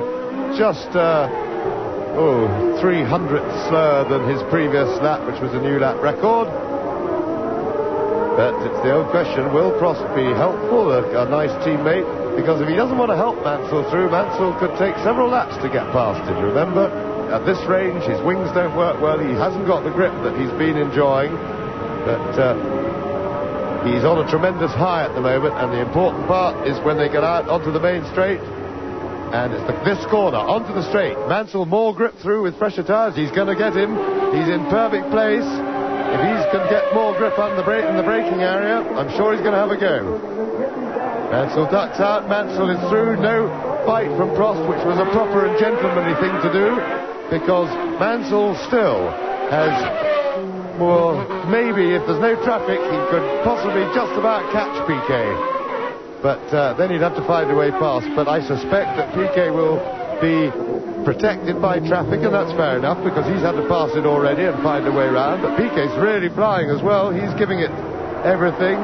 Just 300th slower than his previous lap, which was a new lap record. But it's the old question, will Prost be helpful, a nice teammate? Because if he doesn't want to help Mansell through, Mansell could take several laps to get past him. Remember, at this range, his wings don't work well. He hasn't got the grip that he's been enjoying. But he's on a tremendous high at the moment, and the important part is when they get out onto the main straight. And it's this corner, onto the straight. Mansell more grip through with fresher tyres. He's going to get him. He's in perfect place. If he can get more grip on in the braking area, I'm sure he's going to have a go. Mansell ducks out. Mansell is through. No fight from Prost, which was a proper and gentlemanly thing to do, because Mansell still has, well, maybe if there's no traffic, he could possibly just about catch Piquet. But then he'd have to find a way past. But I suspect that Piquet will be protected by traffic, and that's fair enough, because he's had to pass it already and find a way round. But Piquet's really flying as well. He's giving it everything.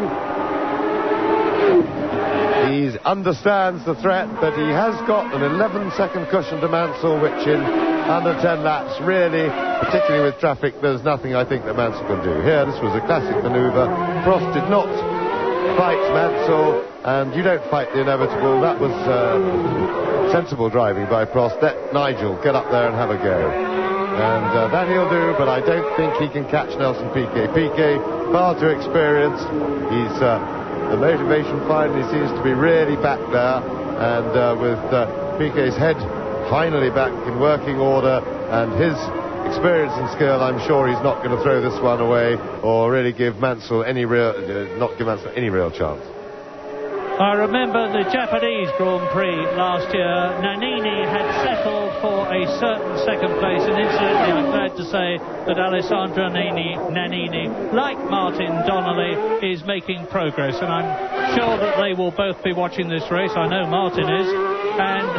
He understands the threat, but he has got an 11-second cushion to Mansell, which in under 10 laps, really, particularly with traffic, there's nothing I think that Mansell can do. Here, this was a classic manoeuvre. Prost did not fight Mansell, and you don't fight the inevitable. That was sensible driving by Prost. Let Nigel get up there and have a go. And that he'll do, but I don't think he can catch Nelson Piquet. Piquet, far too experienced. He's... the motivation finally seems to be really back there, and with Piquet's head finally back in working order and his experience and skill, I'm sure he's not going to throw this one away or really give Mansell any real, not give Mansell any real chance. I remember the Japanese Grand Prix last year. Nannini had settled for a certain second place, and incidentally, I'm glad to say that Alessandro Nannini, like Martin Donnelly, is making progress, and I'm sure that they will both be watching this race. I know Martin is. And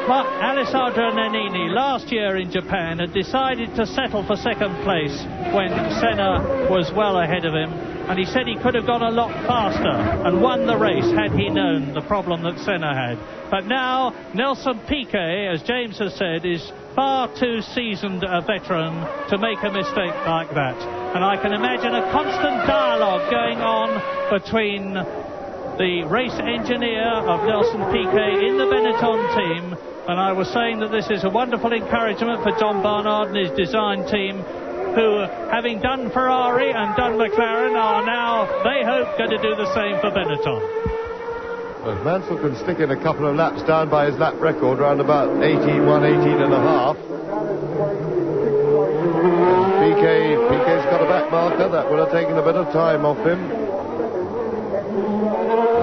Alessandro Nannini last year in Japan had decided to settle for second place when Senna was well ahead of him, and he said he could have gone a lot faster and won the race had he known the problem that Senna had. But now Nelson Piquet, as James has said, is far too seasoned a veteran to make a mistake like that, and I can imagine a constant dialogue going on between the race engineer of Nelson Piquet in the Benetton team. And I was saying that this is a wonderful encouragement for John Barnard and his design team, who, having done Ferrari and done McLaren, are now, they hope, going to do the same for Benetton. Well, Mansell can stick in a couple of laps down by his lap record, around about 18 and a half. Piquet's got a back marker. That would have taken a bit of time off him.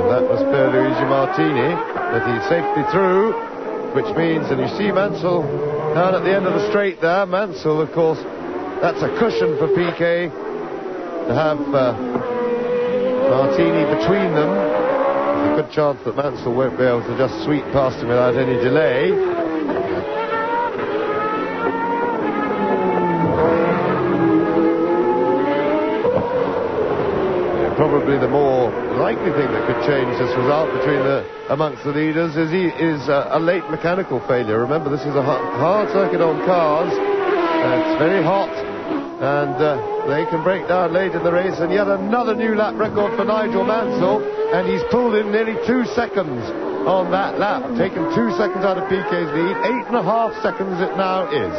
And that was Pierluigi Martini, but he's safely through. Which means, and you see Mansell down at the end of the straight there. Mansell, of course, that's a cushion for Piquet to have Martini between them. There's a good chance that Mansell won't be able to just sweep past him without any delay. Probably the more likely thing that could change this result amongst the leaders is a late mechanical failure. Remember, this is a hard circuit on cars. It's very hot, and they can break down late in the race. And yet another new lap record for Nigel Mansell, and he's pulled in nearly 2 seconds on that lap, taking 2 seconds out of Piquet's lead. 8.5 seconds it now is.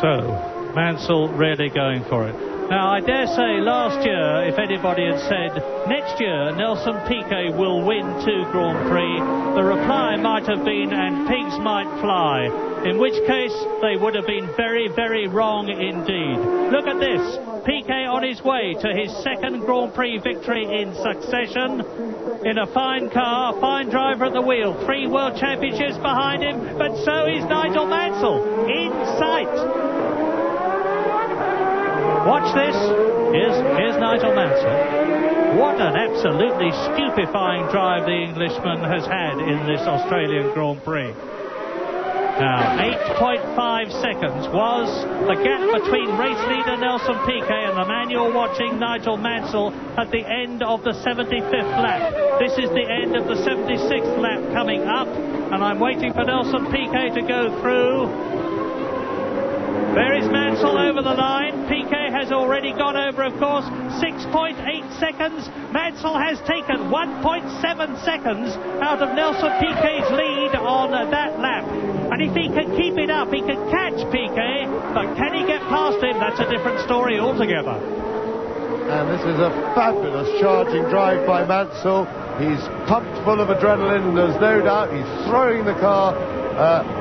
So, Mansell really going for it. Now, I dare say last year, if anybody had said, next year Nelson Piquet will win 2 Grand Prix, the reply might have been, and pigs might fly. In which case, they would have been very, very wrong indeed. Look at this. Piquet on his way to his 2nd Grand Prix victory in succession. In a fine car, fine driver at the wheel. 3 World Championships behind him, but so is Nigel Mansell. In sight. Watch this. Here's Nigel Mansell. What an absolutely stupefying drive the Englishman has had in this Australian Grand Prix. Now, 8.5 seconds was the gap between race leader Nelson Piquet and the man you're watching, Nigel Mansell, at the end of the 75th lap. This is the end of the 76th lap coming up, and I'm waiting for Nelson Piquet to go through. There is Mansell over the line. Piquet has already gone over, of course. 6.8 seconds. Mansell has taken 1.7 seconds out of Nelson Piquet's lead on that lap. And if he can keep it up, he can catch Piquet. But can he get past him? That's a different story altogether. And this is a fabulous charging drive by Mansell. He's pumped full of adrenaline, there's no doubt. He's throwing the car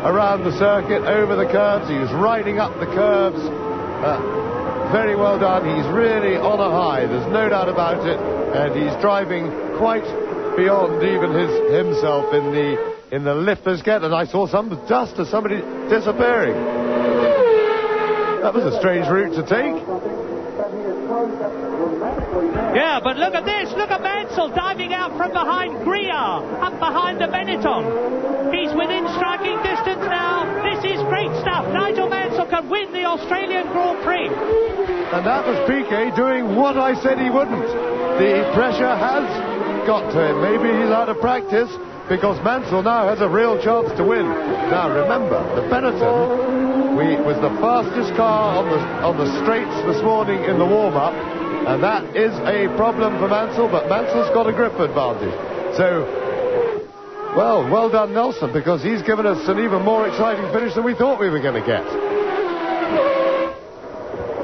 around the circuit, over the curves. He's riding up the curves. Very well done. He's really on a high, there's no doubt about it. And he's driving quite beyond even himself in the lifters get. And I saw some dust of somebody disappearing. That was a strange route to take. Yeah, but look at this. Look at Mansell diving out from behind Griard, up behind the Benetton. He's within striking distance now. This is great stuff. Nigel Mansell can win the Australian Grand Prix. And that was Piquet doing what I said he wouldn't. The pressure has got to him. Maybe he's out of practice, because Mansell now has a real chance to win. Now remember, the Benetton was the fastest car on the straights this morning in the warm-up, and that is a problem for Mansell, but Mansell's got a grip advantage. So, well done Nelson, because he's given us an even more exciting finish than we thought we were going to get.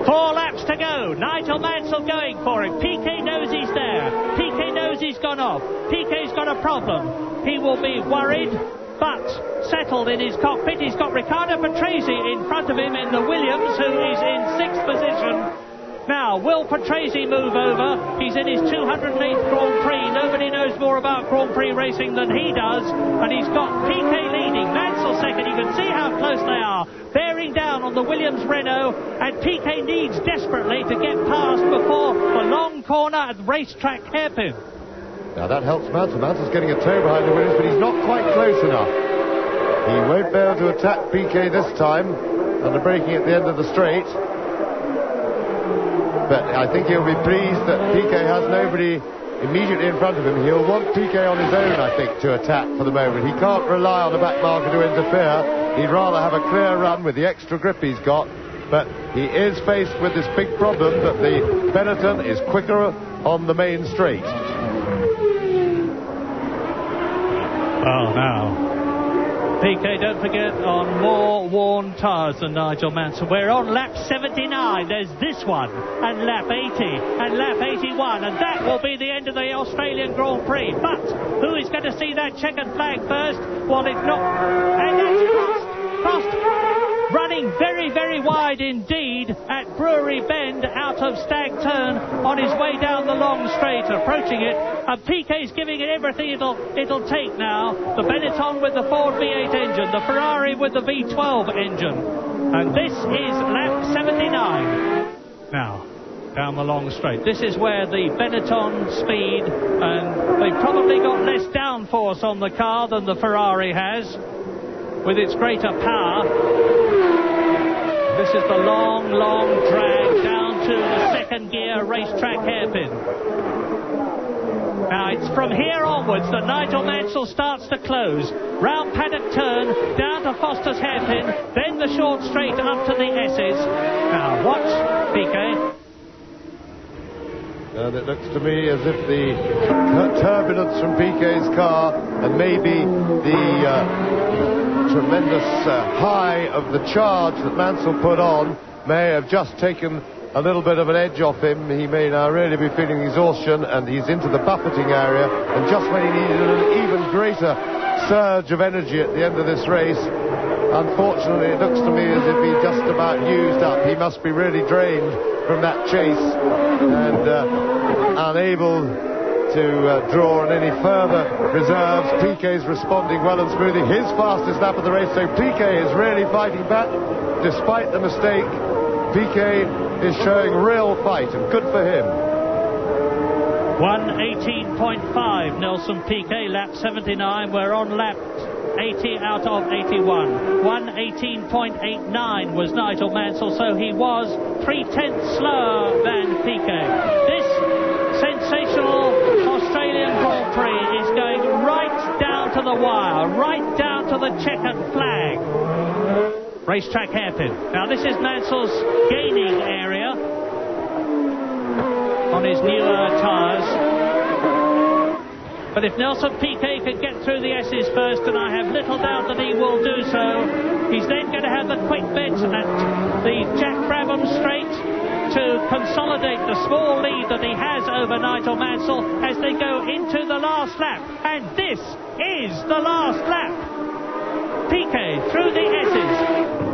4 laps to go. Nigel Mansell going for it. Piquet knows he's there. Piquet knows he's gone off. Piquet's got a problem. He will be worried, but settled in his cockpit. He's got Riccardo Patrese in front of him in the Williams, who is in 6th position. Now, will Patrese move over? He's in his 208th Grand Prix. Nobody knows more about Grand Prix racing than he does. And he's got Piquet leading. Mansell second. You can see how close they are. Bearing down on the Williams Renault. And Piquet needs desperately to get past before the long corner at racetrack hairpin. Now that helps Mansell. Mansell's getting a toe behind the Williams, but he's not quite close enough. He won't be able to attack Piquet this time under braking at the end of the straight. But I think he'll be pleased that Piquet has nobody immediately in front of him. He'll want Piquet on his own, I think, to attack for the moment. He can't rely on the back marker to interfere. He'd rather have a clear run with the extra grip he's got. But he is faced with this big problem that the Benetton is quicker on the main straight. Oh, now. Piquet, don't forget, on more worn tyres than Nigel Mansell. We're on lap 79. There's this one, and lap 80, and lap 81, and that will be the end of the Australian Grand Prix. But who is going to see that checkered flag first? Well, it's not. And that's Prost. Running very, very wide indeed at Brewery Bend out of Stag Turn on his way down the long straight, approaching it. And Piquet's giving it everything it'll take now. The Benetton with the Ford V8 engine, the Ferrari with the V12 engine. And this is lap 79. Now, down the long straight. This is where the Benetton speed, and they've probably got less downforce on the car than the Ferrari has, with its greater power. This is the long, long drag down to the second gear racetrack hairpin. Now it's from here onwards that Nigel Mansell starts to close. Round Paddock Turn, down to Foster's hairpin, then the short straight up to the S's. Now watch Piquet. And it looks to me as if the turbulence from Piquet's car and maybe the tremendous high of the charge that Mansell put on may have just taken a little bit of an edge off him. He may now really be feeling exhaustion, and he's into the buffeting area, and just when he needed an even greater surge of energy at the end of this race, unfortunately it looks to me as if he just about used up. He must be really drained from that chase and unable to draw on any further reserves. Piquet's responding well and smoothly, his fastest lap of the race, so Piquet is really fighting back despite the mistake. Piquet is showing real fight, and good for him. 1:18.5 Nelson Piquet, lap 79. We're on lap 80 out of 81. 1:18.89 was Nigel Mansell, so he was 3/10 slower than Piquet. This sensational Australian Grand Prix is going right down to the wire, right down to the checkered flag. Racetrack hairpin. Now this is Mansell's gaining area on his newer tyres. But if Nelson Piquet could get through the S's first, and I have little doubt that he will do so, he's then going to have the quick bit at the Jack Brabham straight to consolidate the small lead that he has over Nigel Mansell as they go into the last lap. And this is the last lap. Piquet through the S's.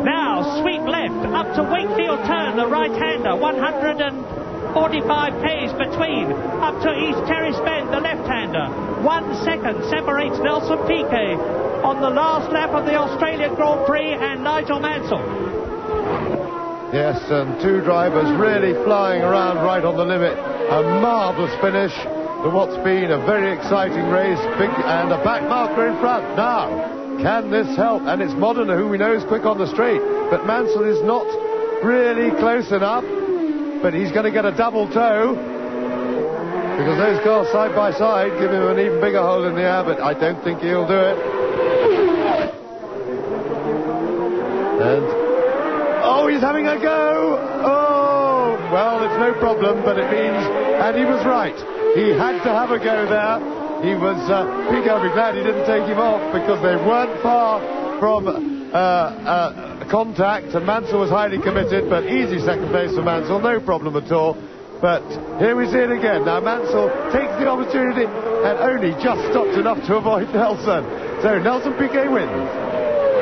Now sweep left up to Wakefield Turn, the right-hander, 145 k's between, up to East Terrace Bend, the left-hander. 1 second separates Nelson Piquet on the last lap of the Australian Grand Prix and Nigel Mansell. Yes, and two drivers really flying around right on the limit. A marvellous finish to what's been a very exciting race, and a back marker in front. Now, can this help? And it's Modena, who we know is quick on the straight, but Mansell is not really close enough. But he's going to get a double toe, because those cars side by side give him an even bigger hole in the air, but I don't think he'll do it. And oh, he's having a go. Oh, well, it's no problem, but it means, and he was right, he had to have a go there. He was, Piquet will be glad he didn't take him off, because they weren't far from contact, and Mansell was highly committed, but easy second place for Mansell, no problem at all. But here we see it again. Now Mansell takes the opportunity and only just stopped enough to avoid Nelson. So Nelson Piquet wins.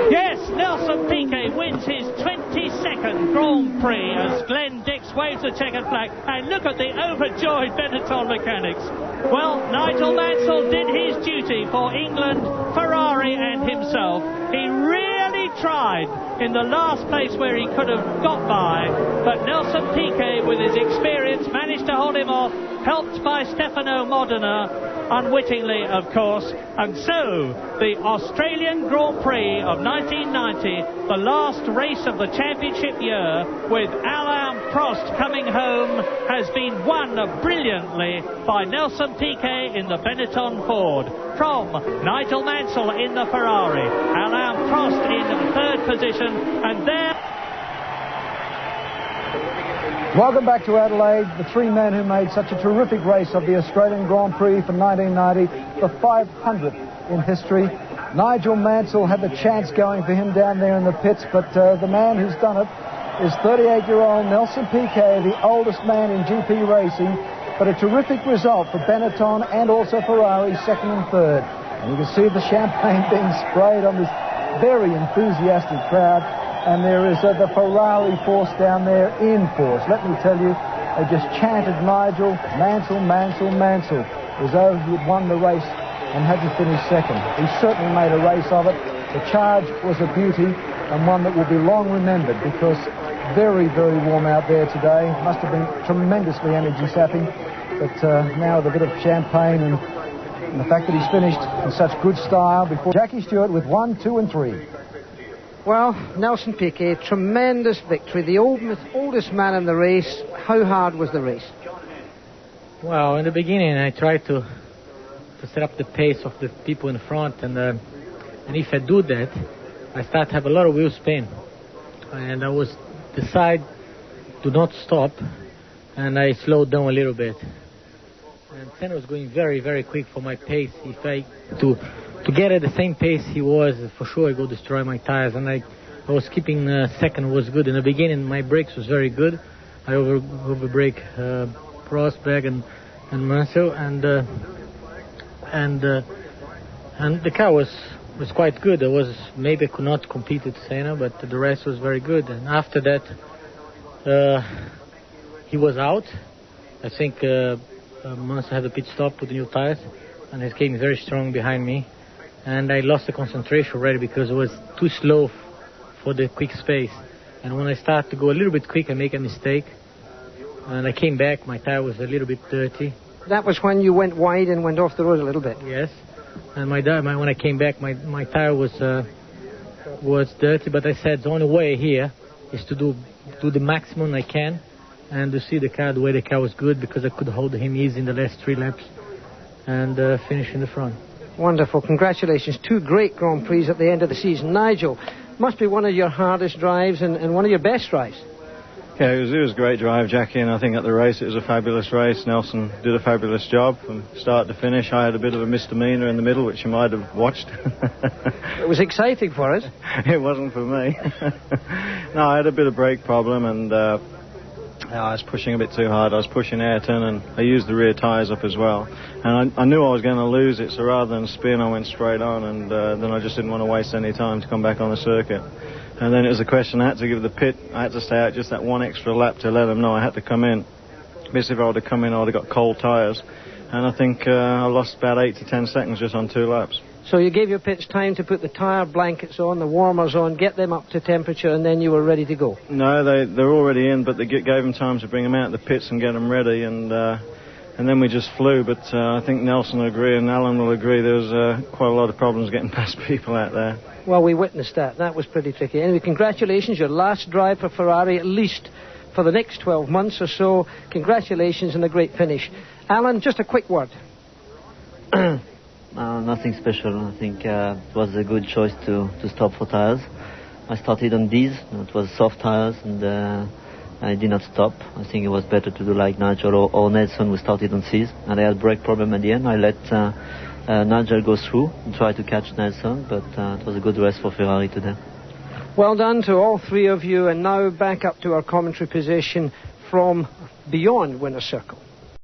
Yes, Nelson Piquet wins his 22nd Grand Prix as Glenn Dix waves the checkered flag. And look at the overjoyed Benetton mechanics. Well, Nigel Mansell did his duty for England, Ferrari and himself. He really tried in the last place where he could have got by, but Nelson Piquet, with his experience, managed to hold him off, helped by Stefano Modena, unwittingly of course. And so the Australian Grand Prix of 1990, the last race of the championship year, with Alain Prost coming home, has been won brilliantly by Nelson Piquet in the Benetton Ford from Nigel Mansell in the Ferrari. Alain Prost in third position, and there... Welcome back to Adelaide. The three men who made such a terrific race of the Australian Grand Prix for 1990, the 500th in history. Nigel Mansell had the chance going for him down there in the pits, but the man who's done it is 38-year-old Nelson Piquet, the oldest man in GP racing. But a terrific result for Benetton and also Ferrari, second and third. And you can see the champagne being sprayed on this very enthusiastic crowd. And there is the Ferrari force down there in force. Let me tell you, they just chanted Nigel, Mansell, Mansell, Mansell. It was though he had won the race and had to finish second. He certainly made a race of it. The charge was a beauty, and one that will be long remembered, because very, very warm out there today. Must have been tremendously energy sapping. But now with a bit of champagne and the fact that he's finished in such good style before Jackie Stewart with 1, 2 and 3. Well, Nelson Piquet, tremendous victory. The oldest man in the race. How hard was the race? Well, in the beginning I tried to set up the pace of the people in front, and if I do that, I start to have a lot of wheel spin. And I was decide to not stop, and I slowed down a little bit. And Senna was going very, very quick for my pace. If I to get at the same pace he was, for sure I go destroy my tires. And I was keeping second was good. In the beginning, my brakes was very good. I overbrake Rosberg and Mansell, and the car was quite good. Maybe I could not compete with Senna, but the rest was very good. And after that, he was out. I think Mansell had a pit stop with the new tires, and he came very strong behind me. And I lost the concentration already because it was too slow for the quick space. And when I start to go a little bit quick, I make a mistake. And I came back, my tire was a little bit dirty. That was when you went wide and went off the road a little bit. Yes. And when I came back, my tire was dirty. But I said the only way here is to do the maximum I can, and to see the way the car was good, because I could hold him easy in the last 3 laps and finish in the front. Wonderful. Congratulations. 2 great Grand Prix at the end of the season. Nigel, must be one of your hardest drives and one of your best drives. Yeah, it was a great drive, Jackie, and I think at the race it was a fabulous race. Nelson did a fabulous job from start to finish. I had a bit of a misdemeanor in the middle, which you might have watched. It was exciting for us. It wasn't for me. No, I had a bit of brake problem, and I was pushing a bit too hard. I was pushing Ayrton, and I used the rear tyres up as well. And I knew I was going to lose it, so rather than spin, I went straight on, and then I just didn't want to waste any time to come back on the circuit. And then it was a question, I had to give the pit, I had to stay out just that 1 extra lap to let them know I had to come in. Because if I would have come in, I would have got cold tyres. And I think I lost about 8 to 10 seconds just on 2 laps. So you gave your pits time to put the tyre blankets on, the warmers on, get them up to temperature, and then you were ready to go? No, they're already in, but they gave them time to bring them out of the pits and get them ready, and then we just flew. But I think Nelson will agree, and Alan will agree, there was quite a lot of problems getting past people out there. Well, we witnessed that. That was pretty tricky. Anyway, congratulations. Your last drive for Ferrari, at least for the next 12 months or so. Congratulations and a great finish. Alan, just a quick word. Nothing special. I think it was a good choice to stop for tires. I started on these. It was soft tires, and I did not stop. I think it was better to do like Nigel or Nelson, who started on C's. And I had brake problem at the end. I let Nigel go through and try to catch Nelson, but it was a good race for Ferrari today. Well done to all 3 of you, and now back up to our commentary position from beyond Winner's Circle.